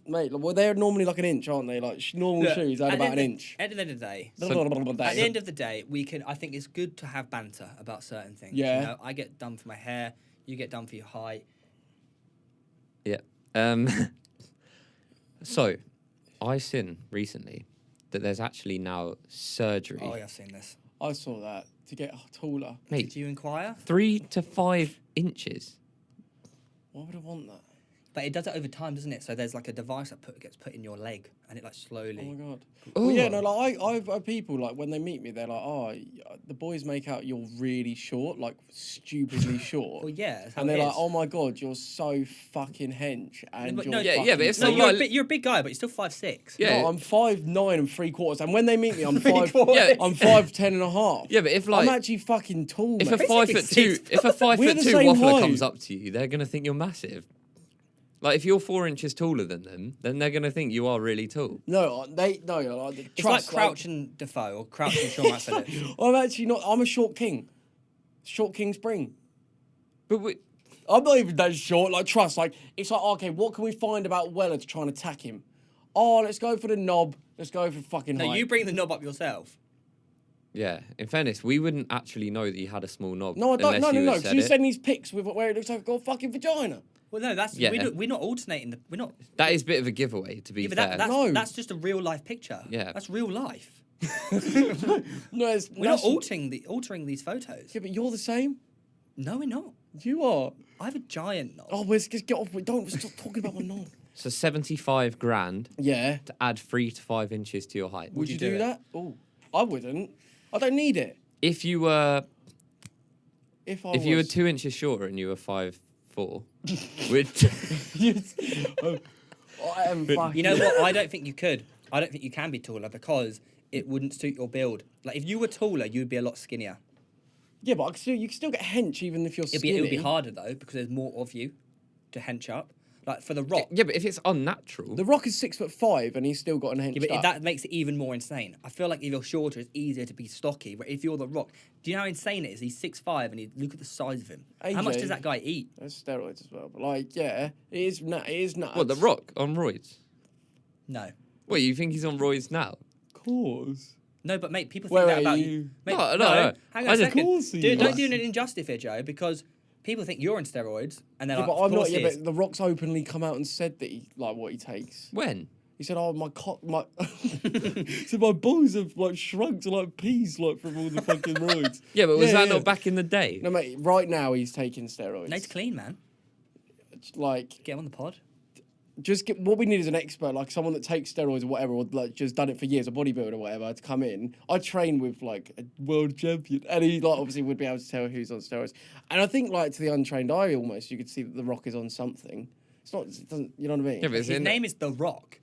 they're normally like an inch, aren't they? Like normal Look, shoes, add at the about an end- inch. At the end of the day, So- at the end of the day, I think it's good to have banter about certain things. Yeah. You know, I get done for my hair, you get done for your height. Yeah. So, I've seen recently that there's actually now surgery. Oh, yeah, I've seen this. I saw that to get taller. Mate, Did you inquire? 3 to 5 inches. Why would I want that? But it does it over time, doesn't it? So there's like a device that gets put in your leg, and it like Oh slowly. my god. Ooh. Well, yeah, no, like I've had people like when they meet me, they're like, "Oh, the boys make out you're really short, like stupidly short." Well, yeah. That's how And it they're like, is. "Oh my god, you're so fucking hench." And but you're no, yeah, fucking but if No, some tall." you're a big guy, but you're still 5'6". Yeah. No, I'm 5'9" and 3/4, and when they meet me, I'm 5'10" Yeah. I'm 5'10" and a half. Yeah, but if like I'm actually fucking tall, if mate. a 5'2", if a We're the 5'2" same waffler height. comes up to you, they're gonna think you're massive. Like if you're 4 inches taller than them, then they're gonna think you are really tall. No, like, It's like Crouch and Defoe or Crouch and Sean McPhillips. I'm actually not. I'm a short king. Short king spring. But I'm not even that short. Like, trust. Like, it's like, okay, what can we find about Weller to try and attack him? Oh, let's go for the knob. Let's go for fucking No, height. you bring the knob up yourself. yeah, in fairness, we wouldn't actually know that you had a small knob. No, I don't. unless No. had Because you it. send these pics with where it looks like I've got a fucking vagina. Well, no, that's Yeah. we're not alternating. We're not. That is a bit of a giveaway, to be Yeah, but fair. that's, No. that's just a real life picture. Yeah. That's real life. No, it's We're not altering these photos. Yeah, but you're the same. No, we're not. You are. I have a giant knob. Oh, let's just get off. Don't stop talking about my knob. So 75 grand Yeah. to add 3 to 5 inches to your height. Would you you do do it? that? Oh, I wouldn't. I don't need it. If you were If you were was- 2 inches shorter and you were 5'4", which I am fucking. You know what? I don't think you could. I don't think you can be taller because it wouldn't suit your build. Like if you were taller, you'd be a lot skinnier. Yeah, but you can still get hench even if you're It skinny. would be harder though because there's more of you to hench up. Like for The Rock. Yeah, but if it's unnatural, The Rock is 6'5" and he's still got an hench Yeah, but up. that makes it even more insane. I feel like if you're shorter, it's easier to be stocky. But if you're The Rock, do you know how insane it is? He's 6'5" and look at the size of him. How much AJ. does that guy eat? There's steroids as well, but like, yeah, it is nuts. what, The Rock on roids? No. What, you think he's on roids now? Of course. No, but mate, people Where think that are about you? you. Mate, No. Hang I on a just- second. Of course he Dude, don't is. do an injustice here, Joe, because people think you're on steroids, and they're Yeah, like, but I'm of course not. he Yeah, is. but The Rock's openly come out and said that he like what he takes. When? He said, "Oh, my cock, my." So my balls have like shrunk to like peas, like from all the fucking roids. Yeah, but was that yeah. not back in the day? No, mate. Right now he's taking steroids. Nate's clean, man. Like, Get him on the pod. just get what we need is an expert, like someone that takes steroids or whatever, or like just done it for years, a bodybuilder or whatever, to come in. I train with like a world champion, and he like obviously would be able to tell who's on steroids. And I think like to the untrained eye, almost you could see that The Rock is on something. It's not. It doesn't. You know what I mean? Yeah, but His name is The Rock.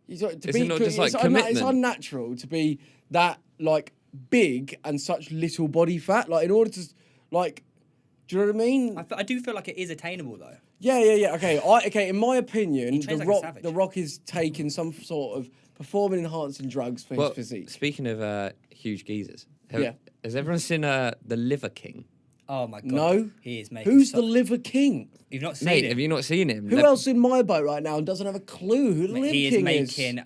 He's got, to Is it not just, like, it's commitment? It's unnatural to be that like big and such little body fat. Like in order to like, do you know what I mean? I do feel like it is attainable, though. Yeah. Okay, in my opinion, trains like a The Rock, savage. The Rock is taking some sort of performance enhancing drugs for Well, his physique. speaking of huge geezers, Yeah. has everyone seen The Liver King? Oh, my God. No. He is making Who's so- the Liver King? You've not seen Mate, him? have you not seen him? Who else in my boat right now and doesn't have a clue who the Mate, Liver he is King making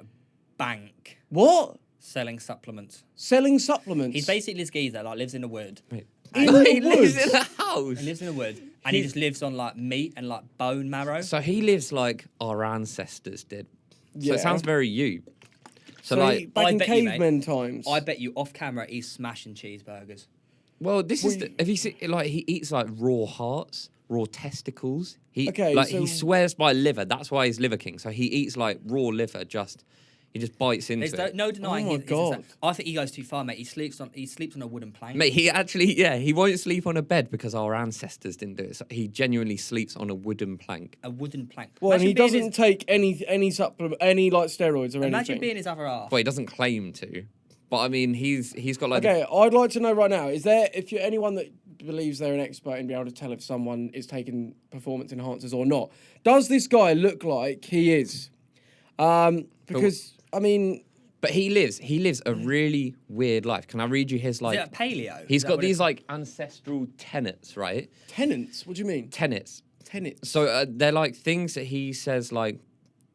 bank What? selling supplements. Selling supplements. He's basically this geezer, like, lives in a wood. Mate. In he the lives woods. in a house. He lives in a wood, and he just lives on, like, meat and, like, bone marrow. So he lives like our ancestors did. So Yeah. it sounds very you. So, So like, back I in bet you, mate. caveman times. I bet you off camera he's smashing cheeseburgers. well, this is. Well, Have you seen? Like, he eats like raw hearts, raw testicles. He Okay, like so- he swears by liver. That's why he's Liver King. So he eats like raw liver. He just bites into There's it. no denying Oh my his God. I think he goes too far, mate. He sleeps on a wooden plank. Mate, he actually, he won't sleep on a bed because our ancestors didn't do it. So he genuinely sleeps on a wooden plank. A wooden plank. well, and he being doesn't take any supplement, any like steroids or Imagine anything. being his other half. Well, he doesn't claim to, but I mean, he's got like. Okay, I'd like to know right now, is there, if you're anyone that believes they're an expert and be able to tell if someone is taking performance enhancers or not, does this guy look like he is? Because, I mean, But he lives a really weird life. Can I read you his Is like? it paleo? He's Is that got what these it's- like ancestral tenets, right? tenants, what do you mean? Tenets. Tenants. So they're like things that he says like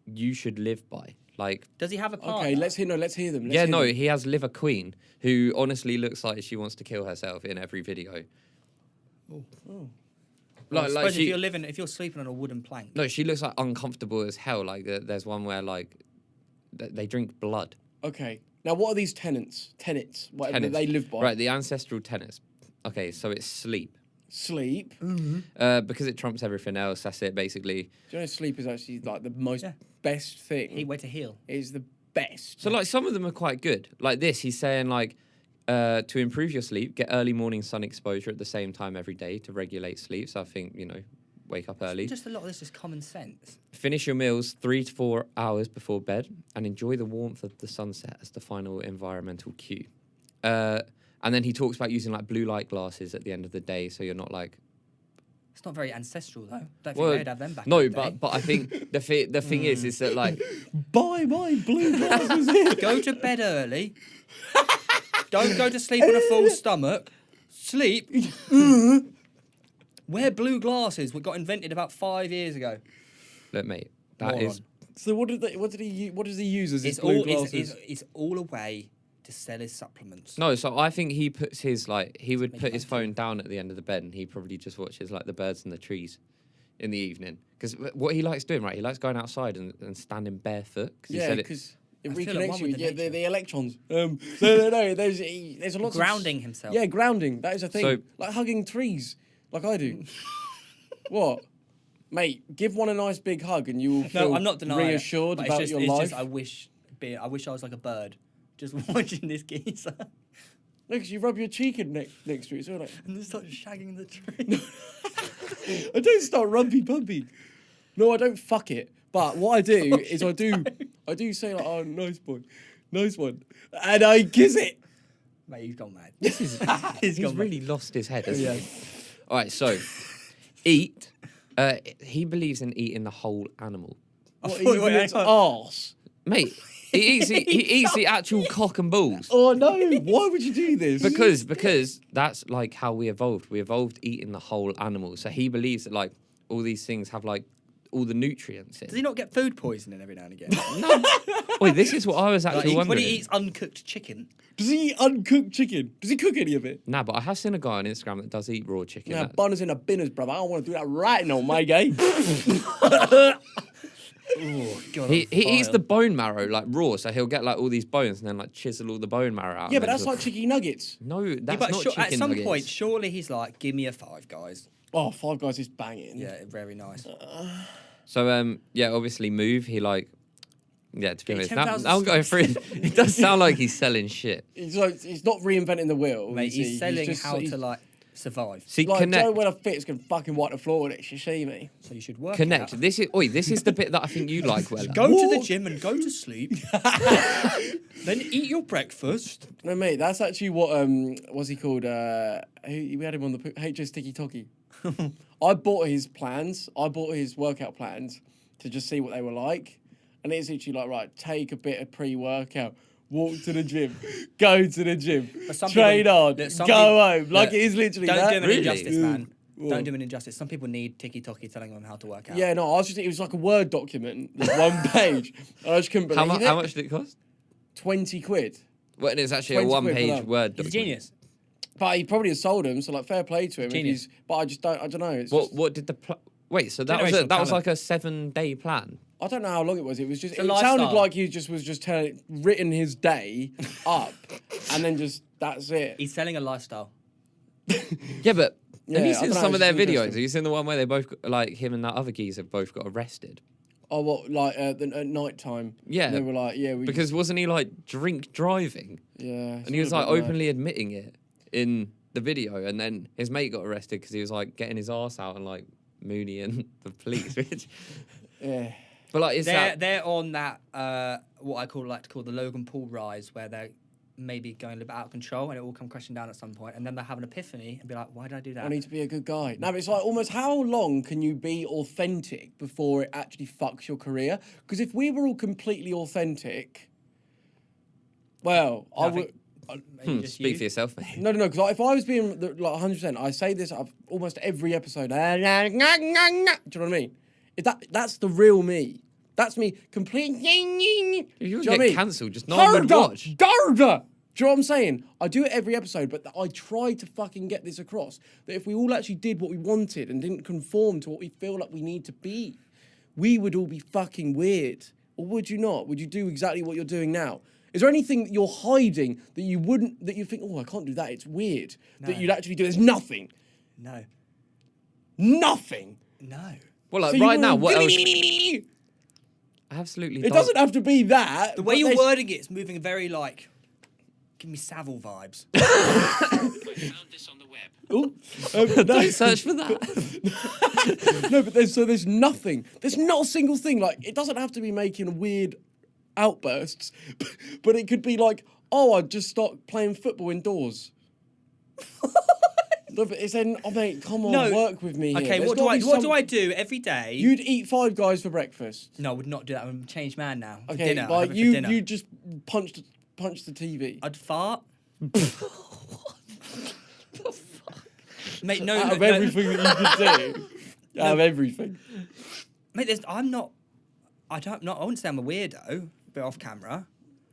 you should live by. Like Does he have a partner? Okay, let's hear them. Let's yeah, hear no, them. he has Liver Queen who honestly looks like she wants to kill herself in every video. Oh. I suppose she, if you're sleeping on a wooden plank. no, she looks like uncomfortable as hell. Like there's one where like they drink blood. Okay. Now, what are these tenants, whatever Tenets. they live by? Right, the ancestral tenets. Okay, so it's sleep. Sleep. Because it trumps everything else. That's it, basically. Do you know sleep is actually like the most Yeah. best thing? Way to heal. It is the best. So like some of them are quite good. Like this, he's saying like to improve your sleep, get early morning sun exposure at the same time every day to regulate sleep. So I think, wake up early. Just a lot of this is common sense. Finish your meals 3 to 4 hours before bed and enjoy the warmth of the sunset as the final environmental cue. And then he talks about using like blue light glasses at the end of the day so you're not like It's not very ancestral though. Don't think they'd have them back. in no, the day. but I think the thing is that like Buy my blue glasses here. Go to bed early. Don't go to sleep on a full stomach. Sleep. Wear blue glasses. What got invented about 5 years ago. look, mate, that is Moron. So what does he use as his It's blue all. glasses? It's all a way to sell his supplements. no. So I think he puts his like he would make put his money. phone down at the end of the bed and he probably just watches like the birds and the trees in the evening because what he likes doing, right? He likes going outside and standing barefoot. Cause he Yeah, said it- because it I feel at reconnects one you. with the Yeah, nature. the electrons. No. There's a lot Grounding of himself. Yeah, grounding. That is a thing. So- Like hugging trees, like I do. What, mate? Give one a nice big hug, and you will feel No, I'm not denying reassured it, but about it's just, your it's life. Just, I wish I was like a bird, just watching this geezer No, because you rub your cheek next to it, so like, and then start shagging the tree. I don't start rumpy pumpy. No, I don't fuck it. But what I do is I do say like, oh, nice one, and I kiss it. Mate, he's gone mad. he's He's gone really lost his head. Hasn't he? All right, so eat He believes in eating the whole animal. What, thought- even its wait, arse? Mate, he eats the actual cock and balls. Oh no! Why would you do this? Because that's like how we evolved. We evolved eating the whole animal. So he believes that like all these things have like all the nutrients in. Does he not get food poisoning every now and again? Wait, this is what I was actually When wondering. he eats uncooked chicken. Does he eat uncooked chicken? Does he cook any of it? Nah, but I have seen a guy on Instagram that does eat raw chicken. Yeah, That- bunners in a binners, brother. I don't want to do that right now, my guy. Oh, God, he I'm eats vile. the bone marrow like raw, so he'll get like all these bones and then like chisel all the bone marrow out. Yeah, and but then that's sort like of- chicken nuggets. No, Yeah, that's but not sure, chicken at some nuggets. point, surely he's like, give me a Five Guys. Oh, Five Guys is banging. Yeah, very nice. So yeah, obviously move. He like, yeah. To be honest, 10,000 now I'm going through. It does sound like he's selling shit. He's not reinventing the wheel. Mate, is he? he's selling just- how he's- to like survive. See, Like connect. Joe when a fit's can fucking wipe the floor with it. You see me? So you should work Connect. out. This is the bit that I think you like, well. Go to the What? gym and go to sleep. Then eat your breakfast. No, mate, that's actually what what's he called? We had him on the HS Tiki Toki. I bought his plans. I bought his workout plans to just see what they were like, and it's literally like, right, take a bit of pre-workout, walk to the gym, go to the gym, But some train people- hard, look, go some people- home. Like look, it is literally Don't that. do him an Really? injustice, man. What? Don't do him an injustice. Some people need Tiki-Toki telling them how to work out. Yeah, no, it was like a Word document, like one page. And I just couldn't believe it. How much did it cost? 20 quid. Well, and it's actually a 20 quid for one-page that. word. He's a document. genius. But he probably has sold them, so like fair play to him. if Genius. But I don't know. It's What just, what did the wait? So that Generational was talent. like a 7-day plan. I don't know how long it was. It was just. It's a It lifestyle. sounded like he was just written his day up, and then just that's it. He's selling a lifestyle. Yeah, but Yeah, have you I seen dunno, some of it's their just videos? interesting. Have you seen the one where they both like him and that other geezer both got arrested? Oh, what like at night time? Yeah. They were like, yeah, we Because wasn't he like drink driving? yeah, And he was like openly admitting it in the video, and then his mate got arrested because he was like getting his arse out and like Mooney and the police. Which, Yeah. but like, is They're on that what I like to call the Logan Paul rise, where they're maybe going a little bit out of control and it will come crashing down at some point, and then they'll have an epiphany and be like, why did I do that? I need to be a good guy. No, but it's like almost how long can you be authentic before it actually fucks your career? Because if we were all completely authentic, well, I think- would. Maybe just speak you. for yourself, mate. No, if I was being like 100%, I say this of almost every episode. Do you know what I mean? That's the real me. That's me complete. If you Do you would know what I get mean? cancelled, just no one would watch. Garda! Do you know what I'm saying? I do it every episode, but I try to fucking get this across. That if we all actually did what we wanted and didn't conform to what we feel like we need to be, we would all be fucking weird. Or would you not? Would you do exactly what you're doing now? Is there anything that you're hiding that you wouldn't, that you think, oh, I can't do that, it's weird, that No. you'd actually do? There's nothing. No. Nothing. No. Well, like So you right now, will- what else? Absolutely. It doesn't have to be that. The way but you're there's- wording it is moving very like, give me Savile vibes. I found this on the web. Ooh, no. Don't search for that. No, but there's nothing. There's not a single thing. Like, it doesn't have to be making weird outbursts, but it could be like, oh, I just start playing football indoors. No, but it's then, oh mate, come on, work with me here. Okay, There's what gotta be do I do every day? You'd eat Five Guys for breakfast. No, I would not do that. I'm a changed man now. For Okay, dinner, I'd like have it for dinner. you just punch the TV. I'd fart. Mate, no, Out no, of no. everything that you could do. Out of everything. Mate, I'm not. I wouldn't say I'm a weirdo, but off camera.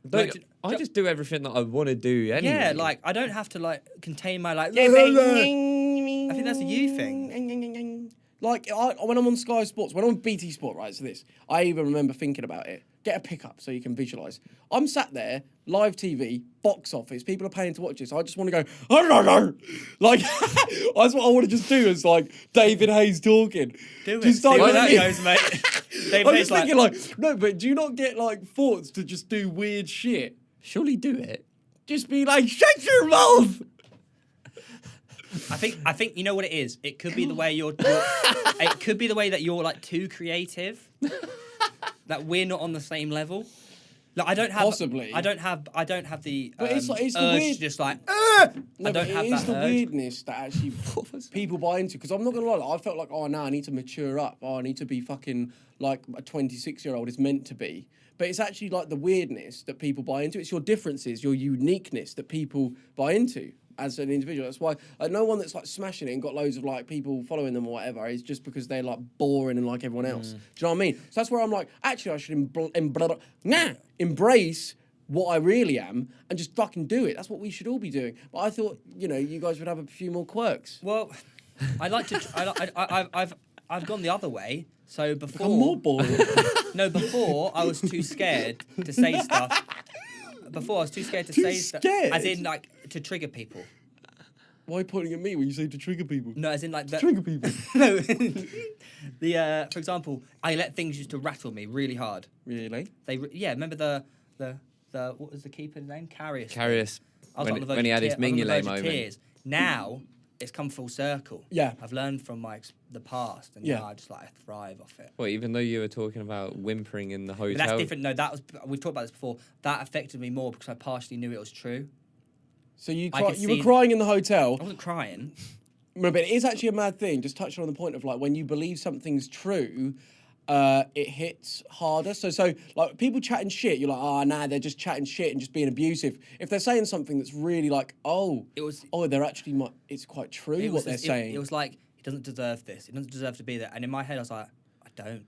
Don't- Like, I just do everything that I want to do anyway. yeah, like I don't have to like contain my like. I I think that's a you thing. Like, when I'm on Sky Sports, when I'm on BT Sport, right, so this, I even remember thinking about it. Get a pickup so you can visualise. I'm sat there, live TV, box office, people are paying to watch this. I just want to go, oh, no, no. Like, that's what I want to just do is like David Hayes talking. Do it. Just See start where with that me. goes, mate. Dave I'm Hayes just thinking like, no, but do you not get like thoughts to just do weird shit? surely do it. Just be like, shut your mouth! I think you know what it is. It could be the way it could be the way that you're like too creative. That we're not on the same level. Like, I don't have Possibly. I don't have the. But it's the urge weird- to just like. No, I but don't have it is that the urge. weirdness that actually people buy into. Because I'm not gonna lie, like, I felt like, oh, now I need to mature up. Oh, I need to be fucking like a 26-year-old is meant to be. But it's actually like the weirdness that people buy into. It's your differences, your uniqueness that people buy into as an individual. That's why no one that's like smashing it and got loads of like people following them or whatever is just because they're like boring and like everyone else. Do you know what I mean? So that's where I'm like, actually, I should embrace what I really am and just fucking do it. That's what we should all be doing. But I thought, you know, you guys would have a few more quirks. Well, I like to. I've gone the other way. So before. I'm more boring. No, before I was too scared to say stuff. Before I was too scared to say stuff. scared? As in, like, to trigger people. Why are you pointing at me when you say to trigger people? No, as in, like, Trigger people. No. For example, I let things used to rattle me really hard. Really? Remember the what was the keeper's name? Carrius. Carius, I was on the verge when he of had his tear- I was on the Mignolet verge of moment. tears. Now it's come full circle. Yeah. I've learned from the past, and Yeah. now I just like thrive off it. Well, even though you were talking about whimpering in the hotel. But that's different. No, we've talked about this before. That affected me more because I partially knew it was true. So you I could you were see- crying in the hotel. I wasn't crying. No, but it is actually a mad thing. Just touching on the point of like when you believe something's true, it hits harder. So like people chatting shit, you're like, oh nah, they're just chatting shit and just being abusive. If they're saying something that's really like, they're actually it's quite true what they're saying. It was like he doesn't deserve this. He doesn't deserve to be there. And in my head, I was like, I don't.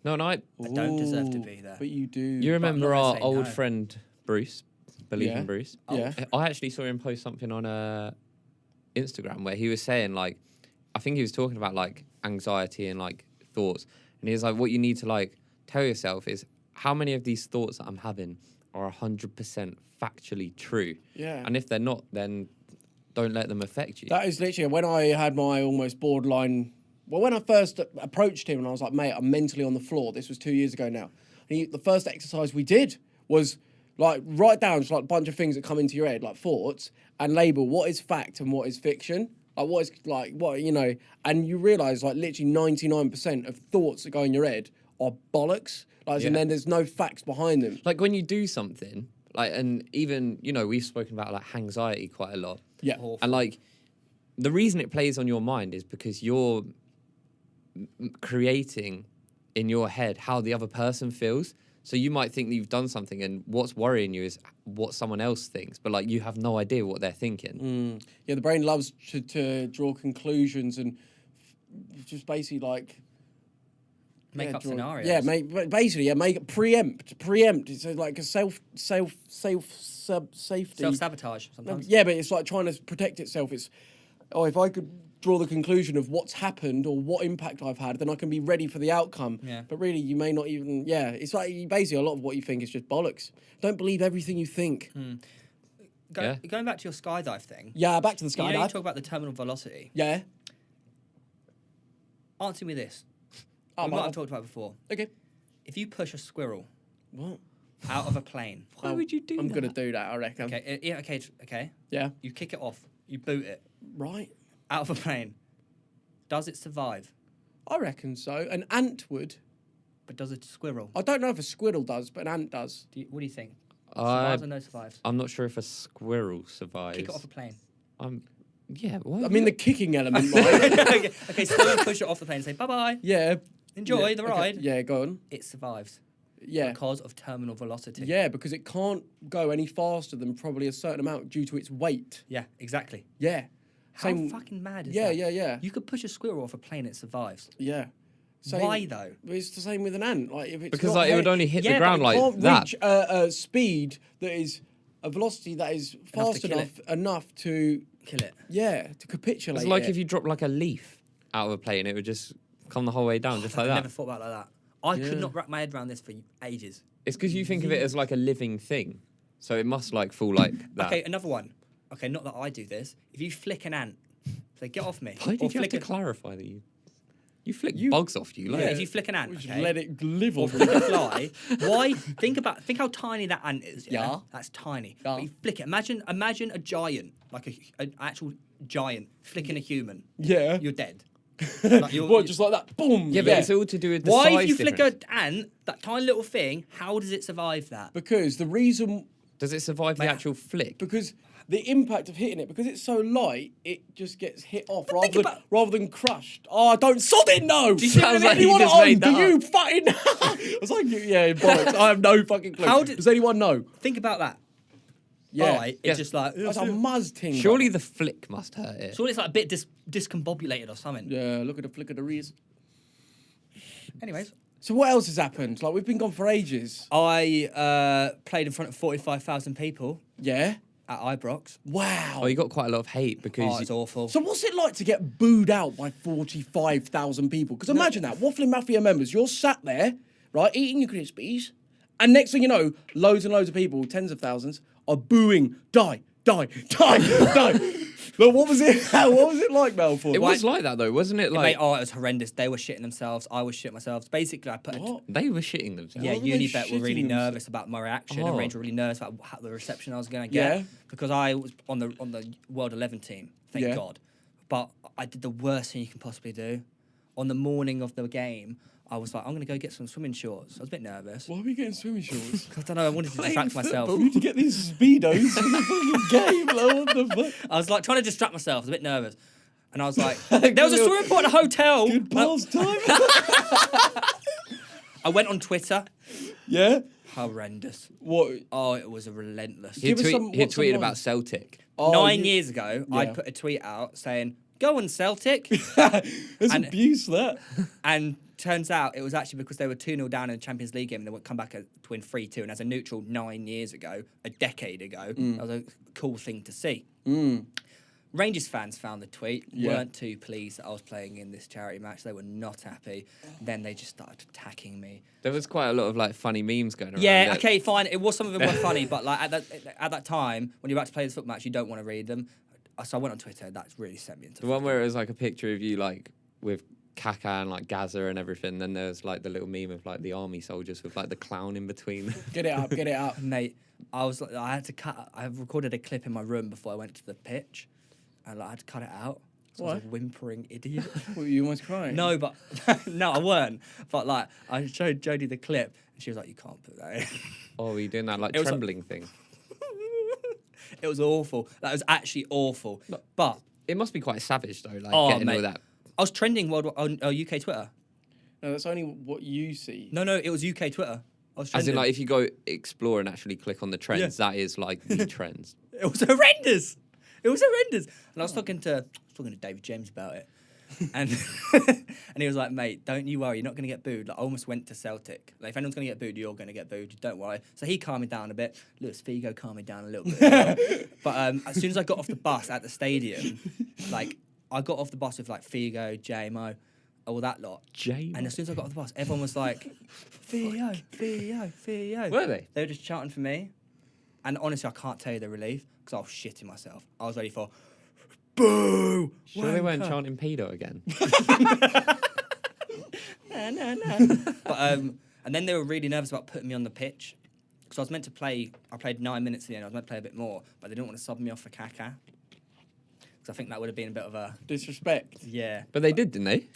No, I don't deserve to be there. But you do. You remember not gonna our say old no. friend Bruce, Believe Yeah. in Bruce? Yeah. I actually saw him post something on Instagram where he was saying like, I think he was talking about like anxiety and like thoughts, and he was like, what you need to like tell yourself is how many of these thoughts that I'm having are 100% factually true. Yeah. And if they're not, then don't let them affect you. That is literally when I had my almost borderline. Well, when I first approached him and I was like, mate, I'm mentally on the floor. This was 2 years ago now. And the first exercise we did was like write down just like a bunch of things that come into your head, like thoughts, and label what is fact and what is fiction. Like what is like what you know, and you realise like literally 99% of thoughts that go in your head are bollocks. Like, and then there's no facts behind them. Like when you do something, like, and even, you know, we've spoken about like anxiety quite a lot. Yeah. Awful. And like, the reason it plays on your mind is because you're creating in your head how the other person feels. So you might think that you've done something, and what's worrying you is what someone else thinks, but like you have no idea what they're thinking. Yeah, the brain loves to draw conclusions and just basically like Make up scenarios. Yeah, basically make it preempt. It's like a safety. Self-sabotage sometimes. Yeah, but it's like trying to protect itself. It's if I could draw the conclusion of what's happened or what impact I've had, then I can be ready for the outcome. Yeah. But really, you may not even. Yeah, it's like basically a lot of what you think is just bollocks. Don't believe everything you think. Going back to your skydive thing. Yeah, back to the You know, you skydive. talk about the terminal velocity. Yeah. Answer me this. Oh, We might well, have talked about it before. okay. If you push a squirrel What? out of a plane. Why would you do I'm that? gonna do that. I reckon. Okay. Yeah. You kick it off. You boot it Right. out of a plane. Does it survive? I reckon so. An ant would. But does a squirrel? I don't know if a squirrel does, but an ant does. What do you think? Survives or no survives? I'm not sure if a squirrel survives. Kick it off a plane. Yeah. Why I mean, the kicking element, might. okay, so you push it off the plane and say bye-bye. Yeah. Enjoy Yeah, the okay. ride. Yeah, go on. It survives Yeah. because of terminal velocity. Yeah, because it can't go any faster than probably a certain amount due to its weight. Yeah, exactly. Yeah. How fucking mad is Yeah, that? yeah. You could push a squirrel off a plane, it survives. Yeah. Why though? It's the same with an ant. Like if it's because not like it would only hit the ground it like can't that. reach a speed that is a velocity that is Enough to fast kill enough to Kill it. to capitulate. It's like it. if you drop like a leaf out of a plane, it would just come the whole way down, just like I that. never thought about it like that. I Yeah. could not wrap my head around this for ages. It's because you think of it as like a living thing, so it must like fall like that. Okay, another one. Okay, not that I do this. If you flick an ant, say get off me. Why Or did you have flick to a- clarify that you flick bugs off you? Like, Yeah, if you flick an ant, We should okay, let it live or on. flick a fly, why? Think how tiny that ant is. Yeah, Yeah. that's tiny. Yeah. But you flick it. Imagine a giant, like an actual giant, flicking a human. Yeah. You're dead. Like, you're- What, just like that? Boom. Yeah, but it's all to do with the Why, size if you flick difference. an ant, that tiny little thing, how does it survive that? Because the reason, Does it survive the Mate, actual flick? because the impact of hitting it, because it's so light, it just gets hit off think rather than crushed. Oh, don't sod it, no! Do you see what I Does mean? anyone You just at home, made that do you fucking... I was like, yeah, bollocks. I have no fucking clue. Does anyone know? Think about that. Yeah. Bite, Yeah. it's just like... That's a muzz ting. Surely the flick must hurt it. Surely it's like a bit discombobulated or something. Yeah, look at the flick of the wrist. Anyways. So what else has happened? Like, we've been gone for ages. I played in front of 45,000 people Yeah? at Ibrox. Wow. Oh, you got quite a lot of hate because Oh, it's awful. So what's it like to get booed out by 45,000 people? Because imagine that, Wafflin Mafia members, you're sat there, right, eating your Crispies, and next thing you know, loads and loads of people, tens of thousands, are booing, die, die, die, die. But what was it? What was it like, Malfoy? it was like that though, wasn't it? Mate, Like it was horrendous. They were shitting themselves. I was shitting myself. Basically, I put... What? they were shitting themselves. Yeah, Why were they Unibet were really shitting nervous about my reaction, and Oh. Range were really nervous about the reception I was going to get. Yeah. Because I was on the World 11 team, thank Yeah. God. But I did the worst thing you can possibly do. On the morning of the game, I was like, I'm going to go get some swimming shorts. I was a bit nervous. Why are we getting swimming shorts? I don't know, I wanted to distract myself. We need to get these speedos for the fucking game. Like, what the fuck? I was like trying to distract myself. I was a bit nervous. And I was like, there was a swimming pool at a hotel. Good pastime. I went on Twitter. Yeah? Horrendous. What? Oh, it was a relentless. He Give us tweet- some- he what's some tweeted lines? about Celtic. Oh, 9 years ago, I Yeah. put a tweet out saying, go on Celtic. There's And- abuse, that. And turns out it was actually because they were 2-0 down in the Champions League game and they would come back to win 3-2. And as a neutral 9 years ago, a decade ago, that was a cool thing to see. Rangers fans found the tweet, Yeah. weren't too pleased that I was playing in this charity match. They were not happy. Then they just started attacking me. There was quite a lot of like funny memes going around. Yeah, that- okay, fine. It was, some of them were funny, but like at that time, when you're about to play this football match, you don't want to read them. So I went on Twitter. That really sent me into The one where it was like a picture of you like with Kaka and like Gaza and everything. Then there was like the little meme of like the army soldiers with like the clown in between. Get it up, get it up. Mate, I had to cut. I recorded a clip in my room before I went to the pitch, and like, I had to cut it out. So I was Why? a whimpering idiot. Were you almost crying? No, but no, I weren't. But like, I showed Jodie the clip, and she was like, "You can't put that in." Oh, were you doing that like It was trembling thing? It was awful. That was actually awful. But It must be quite savage though, like oh, getting mate, all that. I was trending on UK Twitter. No, that's only what you see. No, it was UK Twitter. I was As trending. in, like, if you go explore and actually click on the trends, that is like the trends. It was horrendous. It was horrendous. And I was talking to David James about it. And and he was like, mate, don't you worry, you're not going to get booed. Like, I almost went to Celtic. Like, if anyone's going to get booed, you're going to get booed. Don't worry. So he calmed me down a bit. Lewis Figo calmed me down a little bit. as well. But as soon as I got off the bus at the stadium, like, I got off the bus with, like, Figo, JMO, all that lot. JMO? And as soon as I got off the bus, everyone was like, Theo, Theo, Theo. Were they? They were just chanting for me. And honestly, I can't tell you the relief because I was shitting myself. I was ready for boo. Sure, they weren't wanker. chanting pedo again. No. But and then they were really nervous about putting me on the pitch because I was meant to play. I played 9 minutes at the end. I was meant to play a bit more, but they didn't want to sub me off for Kaka because I think that would have been a bit of a Disrespect. yeah. But they did, didn't they?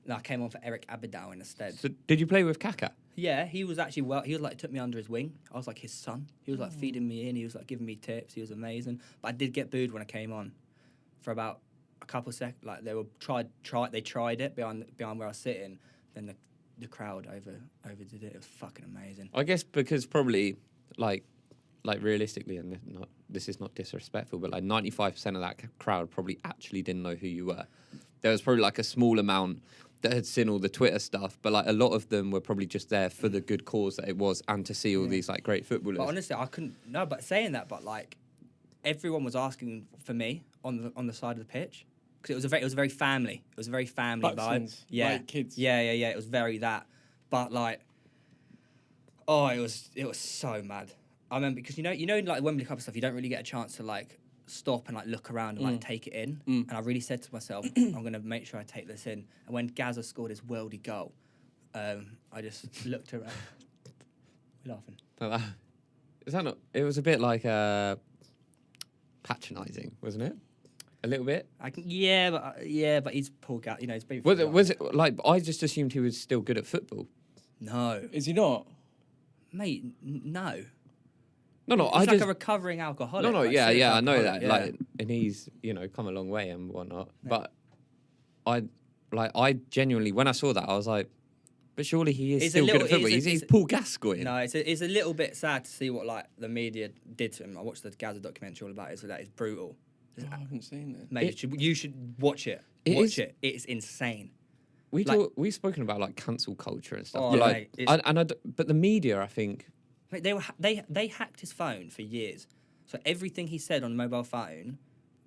No, I came on for Eric Abidow instead. So did you play with Kaka? Yeah, he was actually he was like took me under his wing. I was like his son. He was like feeding me in. He was like giving me tips. He was amazing. But I did get booed when I came on for about a couple of seconds. Like they tried it behind where I was sitting. Then the crowd overdid it. It was fucking amazing. I guess because probably like realistically, and this is not disrespectful, but like 95% of that crowd probably actually didn't know who you were. There was probably like a small amount that had seen all the Twitter stuff, but like a lot of them were probably just there for the good cause that it was and to see all these like great footballers. But honestly, I couldn't. No, but saying that, but like everyone was asking for me on the side of the pitch because it was a very family. It was a very family vibe. Buxton's, Yeah, like kids. Yeah. It was very that. But like, oh, it was so mad. I remember because you know like Wembley Cup and stuff, you don't really get a chance to like stop and like look around and like take it in. And I really said to myself, I'm gonna make sure I take this in. And when Gaza scored his worldy goal, I just looked around. We're laughing. Is that not? It was a bit like patronising, wasn't it? A little bit. But he's Paul Gascoigne. You know, he's been. Was it like I just assumed he was still good at football? No, Is he not? mate. No. No, He's I like just a recovering alcoholic. no, like, yeah, serious I know alcoholic, that. Like, and he's come a long way and whatnot. But I genuinely, when I saw that, I was like, but surely he is It's a still good little- at football. it's a- He's it's- Paul Gascoigne. No, it's a little bit sad to see what like the media did to him. I watched the Gaza documentary all about it. So that is brutal. Oh, I haven't seen that. Mate, you should watch it. It It. It's insane. We've spoken about like cancel culture and stuff. Oh, but, mate, it's- but the media, I think. Mate, they hacked his phone for years. So everything he said on the mobile phone,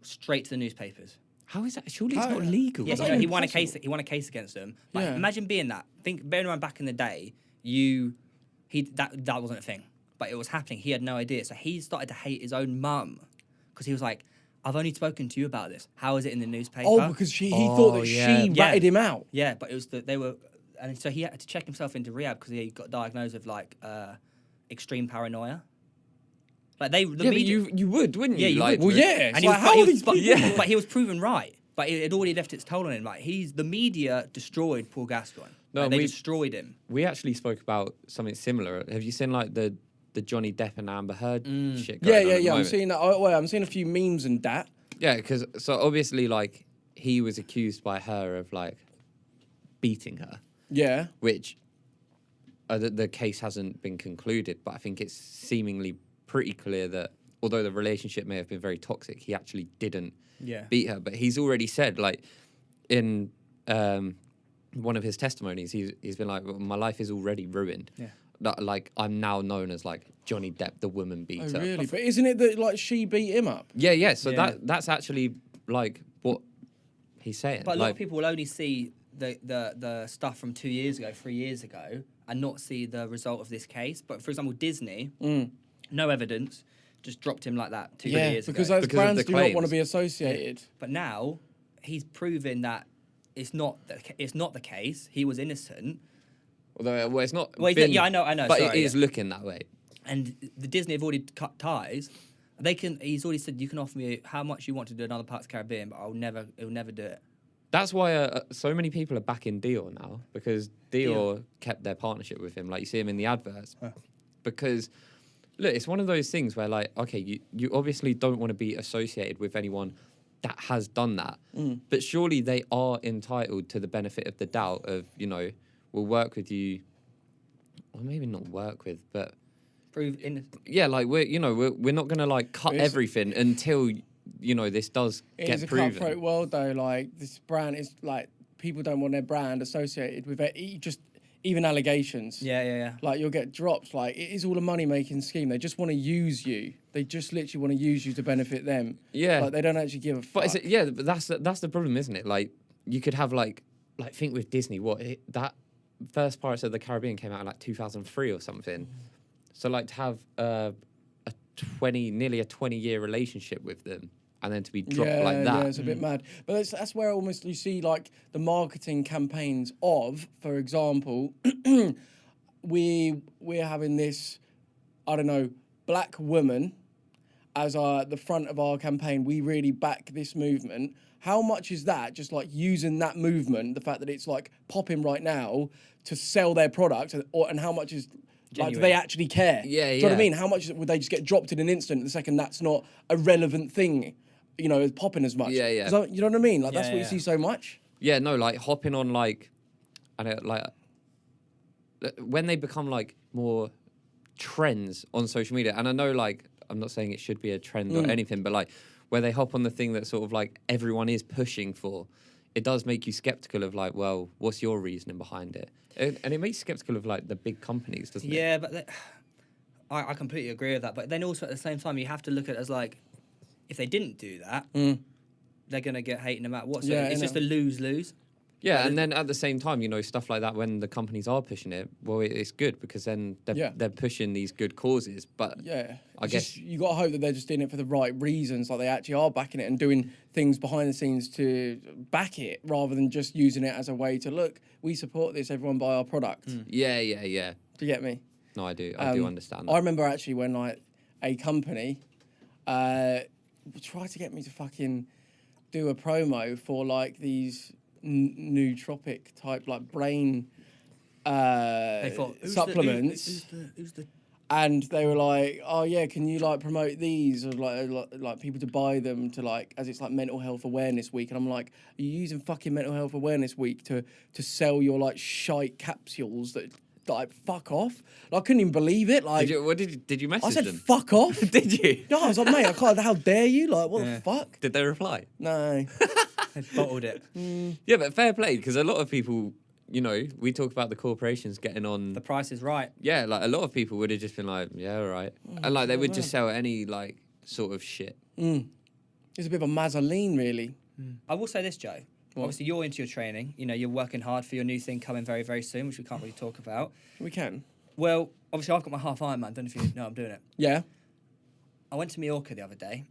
straight to the newspapers. How is that? Surely it's How- not legal. Yeah, That's he not won a impossible. case. He won a case against them. Like, Yeah. imagine being that. Bearing in mind back in the day, that wasn't a thing, but it was happening. He had no idea, so he started to hate his own mum because he was like, "I've only spoken to you about this. How is it in the newspaper?" Oh, because he thought that yeah. she ratted him out. yeah, but it was that they were, and so he had to check himself into rehab because he got diagnosed with like extreme paranoia. Like the Yeah, media, but you would, wouldn't you? Yeah, you like, would. Well, yeah. It's and he like, was, how but, are he these was, people? but, but he was proven right. But it had already left its toll on him. Like the media destroyed Paul Gascoigne. No, Like, they we- destroyed him. we actually spoke about something similar. Have you seen like the Johnny Depp and Amber Heard shit? Yeah, Going on at the I'm moment? seeing that. I'm seeing a few memes and that. Yeah, because so obviously like he was accused by her of like beating her, Yeah. which the case hasn't been concluded, but I think it's seemingly pretty clear that although the relationship may have been very toxic, he actually didn't Yeah. beat her. But he's already said, like, in one of his testimonies, he's been like, well, my life is already ruined. Yeah. That, like, I'm now known as, like, Johnny Depp, the woman Oh, beater. really? But isn't it that like she beat him up? Yeah. So Yeah. that's actually, like, what he's saying. But a lot like, of people will only see the stuff from 2 years ago, 3 years ago, and not see the result of this case. But for example, Disney, no evidence, just dropped him like that 2 years because ago. those Because of brands the do not want claims. to be associated. But now he's proven that it's not the case. He was innocent, although, well, it's not. Well, he's- been- yeah, I know, But sorry, it is yeah. looking that way. and the Disney have already cut ties. He's already said you can offer me how much you want to do another Parts of the Caribbean, but I'll never do it. That's why so many people are backing Dior now, because Dior kept their partnership with him. Like, you see him in the adverts. Because, look, it's one of those things where, like, okay, you obviously don't want to be associated with anyone that has done that. But surely they are entitled to the benefit of the doubt of, we'll work with you, or maybe not work with, but Prove innocent. yeah, like, we're not going to, like, cut It's- everything until, this does It get is a proven. cutthroat world, though. Like this brand is like people don't want their brand associated with it. Just even allegations. Yeah. Like you'll get drops. Like it is all a money making scheme. They just want to use you. They just literally want to use you to benefit them. Yeah. Like they don't actually give a fuck. But but that's the problem, isn't it? Like, you could have like think with Disney, that first Pirates of the Caribbean came out in like 2003 or something. So like to have nearly a 20-year relationship with them, and then to be dropped like that. Yeah, it's a bit mad. But that's where almost you see like the marketing campaigns of, for example, we're having this, I don't know, black woman as the front of our campaign. We really back this movement. How much is that just like using that movement, the fact that it's like popping right now to sell their product, and how much is like, do they actually care? Yeah, Do you know what I yeah. mean? How much would they just get dropped in an instant the second that's not a relevant thing, as popping as much? Yeah, yeah. 'Cause you know what I mean? Like, that's Yeah, what you yeah. see so much. Yeah, no, like hopping on when they become like more trends on social media, and I know like I'm not saying it should be a trend or anything, but like where they hop on the thing that sort of like everyone is pushing for, it does make you skeptical of like, well, what's your reasoning behind it? And it makes you skeptical of like the big companies, doesn't it? Yeah, but I completely agree with that. But then also at the same time, you have to look at it as like, if they didn't do that, they're gonna get hate no matter what. So Yeah, it's I just know. a lose-lose. Yeah, and then at the same time, stuff like that, when the companies are pushing it, well, it's good because then they're pushing these good causes. But Yeah. I It's guess- just, you got to hope that they're just doing it for the right reasons, like they actually are backing it and doing things behind the scenes to back it, rather than just using it as a way to look, we support this, everyone buy our product. yeah. Do you get me? No, I do understand that. I remember actually when like a company tried to get me to fucking do a promo for like these nootropic type like brain They thought, supplements. Who's the And they were like, "Oh yeah, can you like promote these or like people to buy them to like as it's like Mental Health Awareness Week?" And I'm like, "Are you using fucking Mental Health Awareness Week to sell your like shite capsules that like fuck off?" Like, I couldn't even believe it. Like, Did you message I said, them? "Fuck off." Did you? No, I was like, "Mate, I can't. How dare you? Like, what the fuck?" Did they reply? No. They bottled it. Yeah, but fair play, because a lot of people, you know, we talk about the corporations getting on. The price is right. Yeah, like a lot of people would have just been like, yeah, all right. And like they would just sell any like sort of shit. It's a bit of a mazzoline, really. I will say this, Joe. Obviously, you're into your training. You know, you're working hard for your new thing coming very, very soon, which we can't really talk about. We can. Well, obviously, I've got my half Ironman. Don't know if you know I'm doing it. Yeah. I went to Mallorca the other day,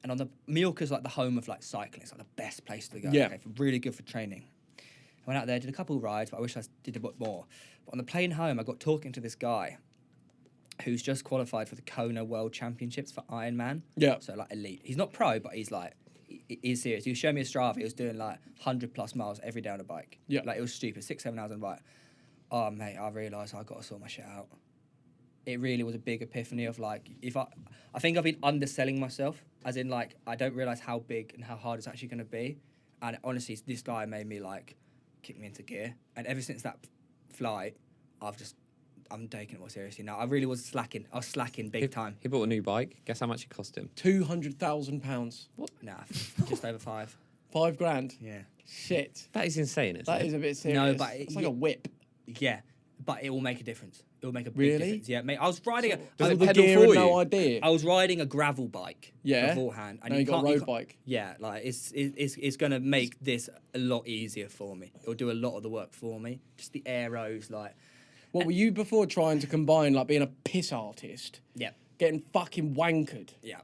and on the Mallorca's like the home of like cycling. It's like the best place to go. Yeah. Okay, really good for training. I went out there, did a couple of rides, but I wish I did a bit more. But on the plane home, I got talking to this guy who's just qualified for the Kona World Championships for Ironman. Yeah. So like elite. He's not pro, but he's like, he's serious. He was showing me a Strava. He was doing like 100+ miles every day on a bike. Yeah. Like it was stupid, 6-7 hours on a bike. Oh mate, I realised I got to sort my shit out. It really was a big epiphany of like, I think I've been underselling myself, as in like, I don't realise how big and how hard it's actually going to be. And honestly, this guy made me like, kick me into gear. And ever since that flight, I'm taking it more seriously now. I really was slacking. I was slacking big time. He bought a new bike. Guess how much it cost him? £200,000. Nah, just over 5. £5,000. Yeah. Shit. That is insane, isn't That it? is a bit serious. No, but it's like a whip. Yeah, but it will make a difference. It will make a big Really? difference. Yeah, mate. I was riding Does All it the pedal gear for and you? no idea. I was riding a gravel bike Yeah. beforehand. And Now you got a can't- road can't- bike. Yeah, like it's going to make this a lot easier for me. It'll do a lot of the work for me. Just the aeros, like, What were you before trying to combine like being a piss artist, yeah, getting fucking wankered, yeah.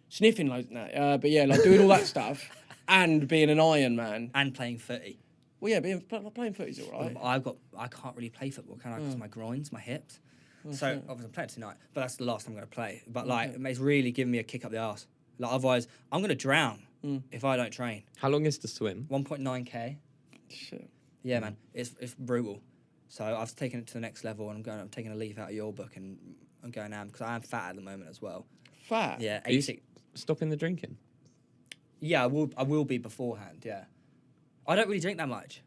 sniffing loads, but yeah, like doing all that stuff and being an Iron Man. And playing footy. Well, yeah, playing footy's all right. I can't really play football, can I? Because of my groins, my hips. So obviously I'm playing tonight, but that's the last time I'm going to play. But like, it's really giving me a kick up the arse. Like otherwise, I'm going to drown if I don't train. How long is the swim? 1.9k. Shit. Yeah, man, it's brutal. So I've taken it to the next level, and I'm taking a leaf out of your book, and I'm going am because I am fat at the moment as well. Fat. Yeah, Are you 86. stopping the drinking? Yeah, I will be beforehand. Yeah, I don't really drink that much.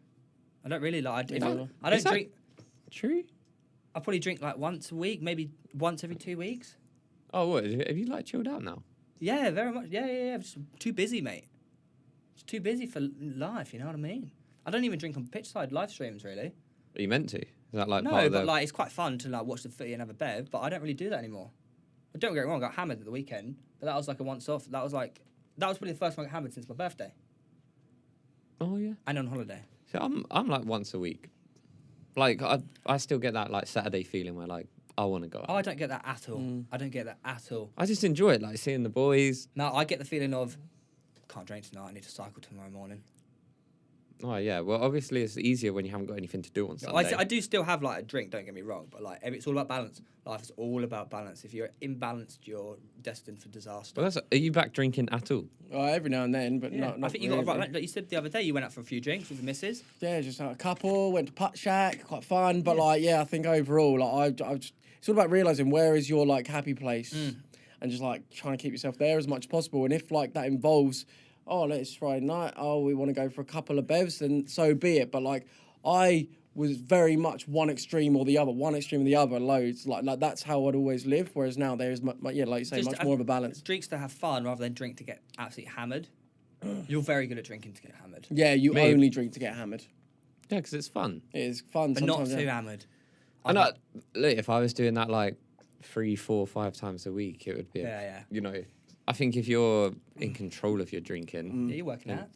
I don't really like. I don't Is that drink. True? I probably drink like once a week, maybe once every 2 weeks. Oh, what? Have you like chilled out now? Yeah, very much. Yeah. I'm just too busy, mate. Just too busy for life. You know what I mean? I don't even drink on pitch side live streams, really. Are you meant to? Is that like No, part of but the... like it's quite fun to like watch the footy and have a bev, but I don't really do that anymore. But don't get me wrong, I got hammered at the weekend, but that was like a once off. That was probably the first time I got hammered since my birthday Oh, yeah. and on holiday. So I'm like once a week. Like, I still get that like Saturday feeling where like, I want to go out. Oh, I don't get that at all. I don't get that at all. I just enjoy it, like seeing the boys. No, I get the feeling of can't drink tonight. I need to cycle tomorrow morning. Oh, yeah. Well, obviously it's easier when you haven't got anything to do on Sunday. I do still have like a drink. Don't get me wrong, but like it's all about balance. Life is all about balance. If you're imbalanced, you're destined for disaster. Well, are you back drinking at all? Every now and then, but Yeah. not I think you really. got right. Like you said the other day, you went out for a few drinks with the missus. Yeah, just like a couple, went to Putt Shack, quite fun. But like, yeah, I think overall, like, it's all about realizing where is your like happy place, and just like trying to keep yourself there as much as possible. And if like that involves, oh, let's Friday night, oh, we want to go for a couple of bevs, then so be it. But like, I was very much one extreme or the other, loads. Like that's how I'd always live. Whereas now there is, like you say, much more of a balance. Drinks to have fun rather than drink to get absolutely hammered. You're very good at drinking to get hammered, Yeah, you Me. only drink to get hammered. Yeah, because it's fun. It is fun, but not sometimes, too yeah. hammered. And look, if I was doing that like 3, 4, 5 times a week, it would be, Yeah. you know, I think if you're in control of your drinking. Yeah, you're working out.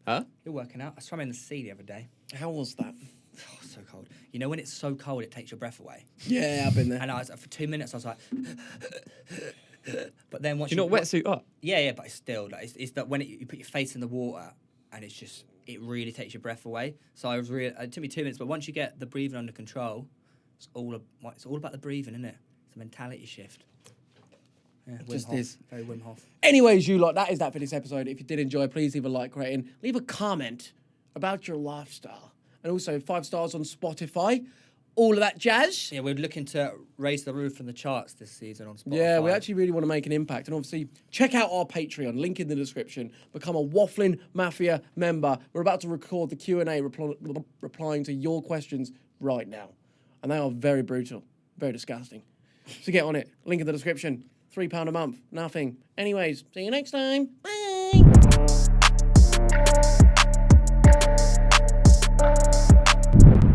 Huh? You're working out. I swam in the sea the other day. How was that? Oh, so cold. You know when it's so cold it takes your breath away. Yeah, I've been there. And I was for 2 minutes I was like, but then once Do you not wetsuit up? Yeah, but it's still like it's that when you put your face in the water and it's just it really takes your breath away. So I was really it took me 2 minutes, but once you get the breathing under control, it's all about the breathing, isn't it? It's a mentality shift. Yeah, Wim just Hof, is. very Wim Hof. Anyways, you lot, that is that for this episode. If you did enjoy, please leave a like rating, leave a comment about your lifestyle, and also 5 stars on Spotify. All of that jazz. Yeah, we're looking to raise the roof in the charts this season on Spotify. Yeah, we actually really want to make an impact. And obviously, check out our Patreon, link in the description. Become a Wafflin Mafia member. We're about to record the Q&A replying to your questions right now. And they are very brutal, very disgusting. So get on it. Link in the description. £3 a month. Nothing. Anyways, see you next time. Bye.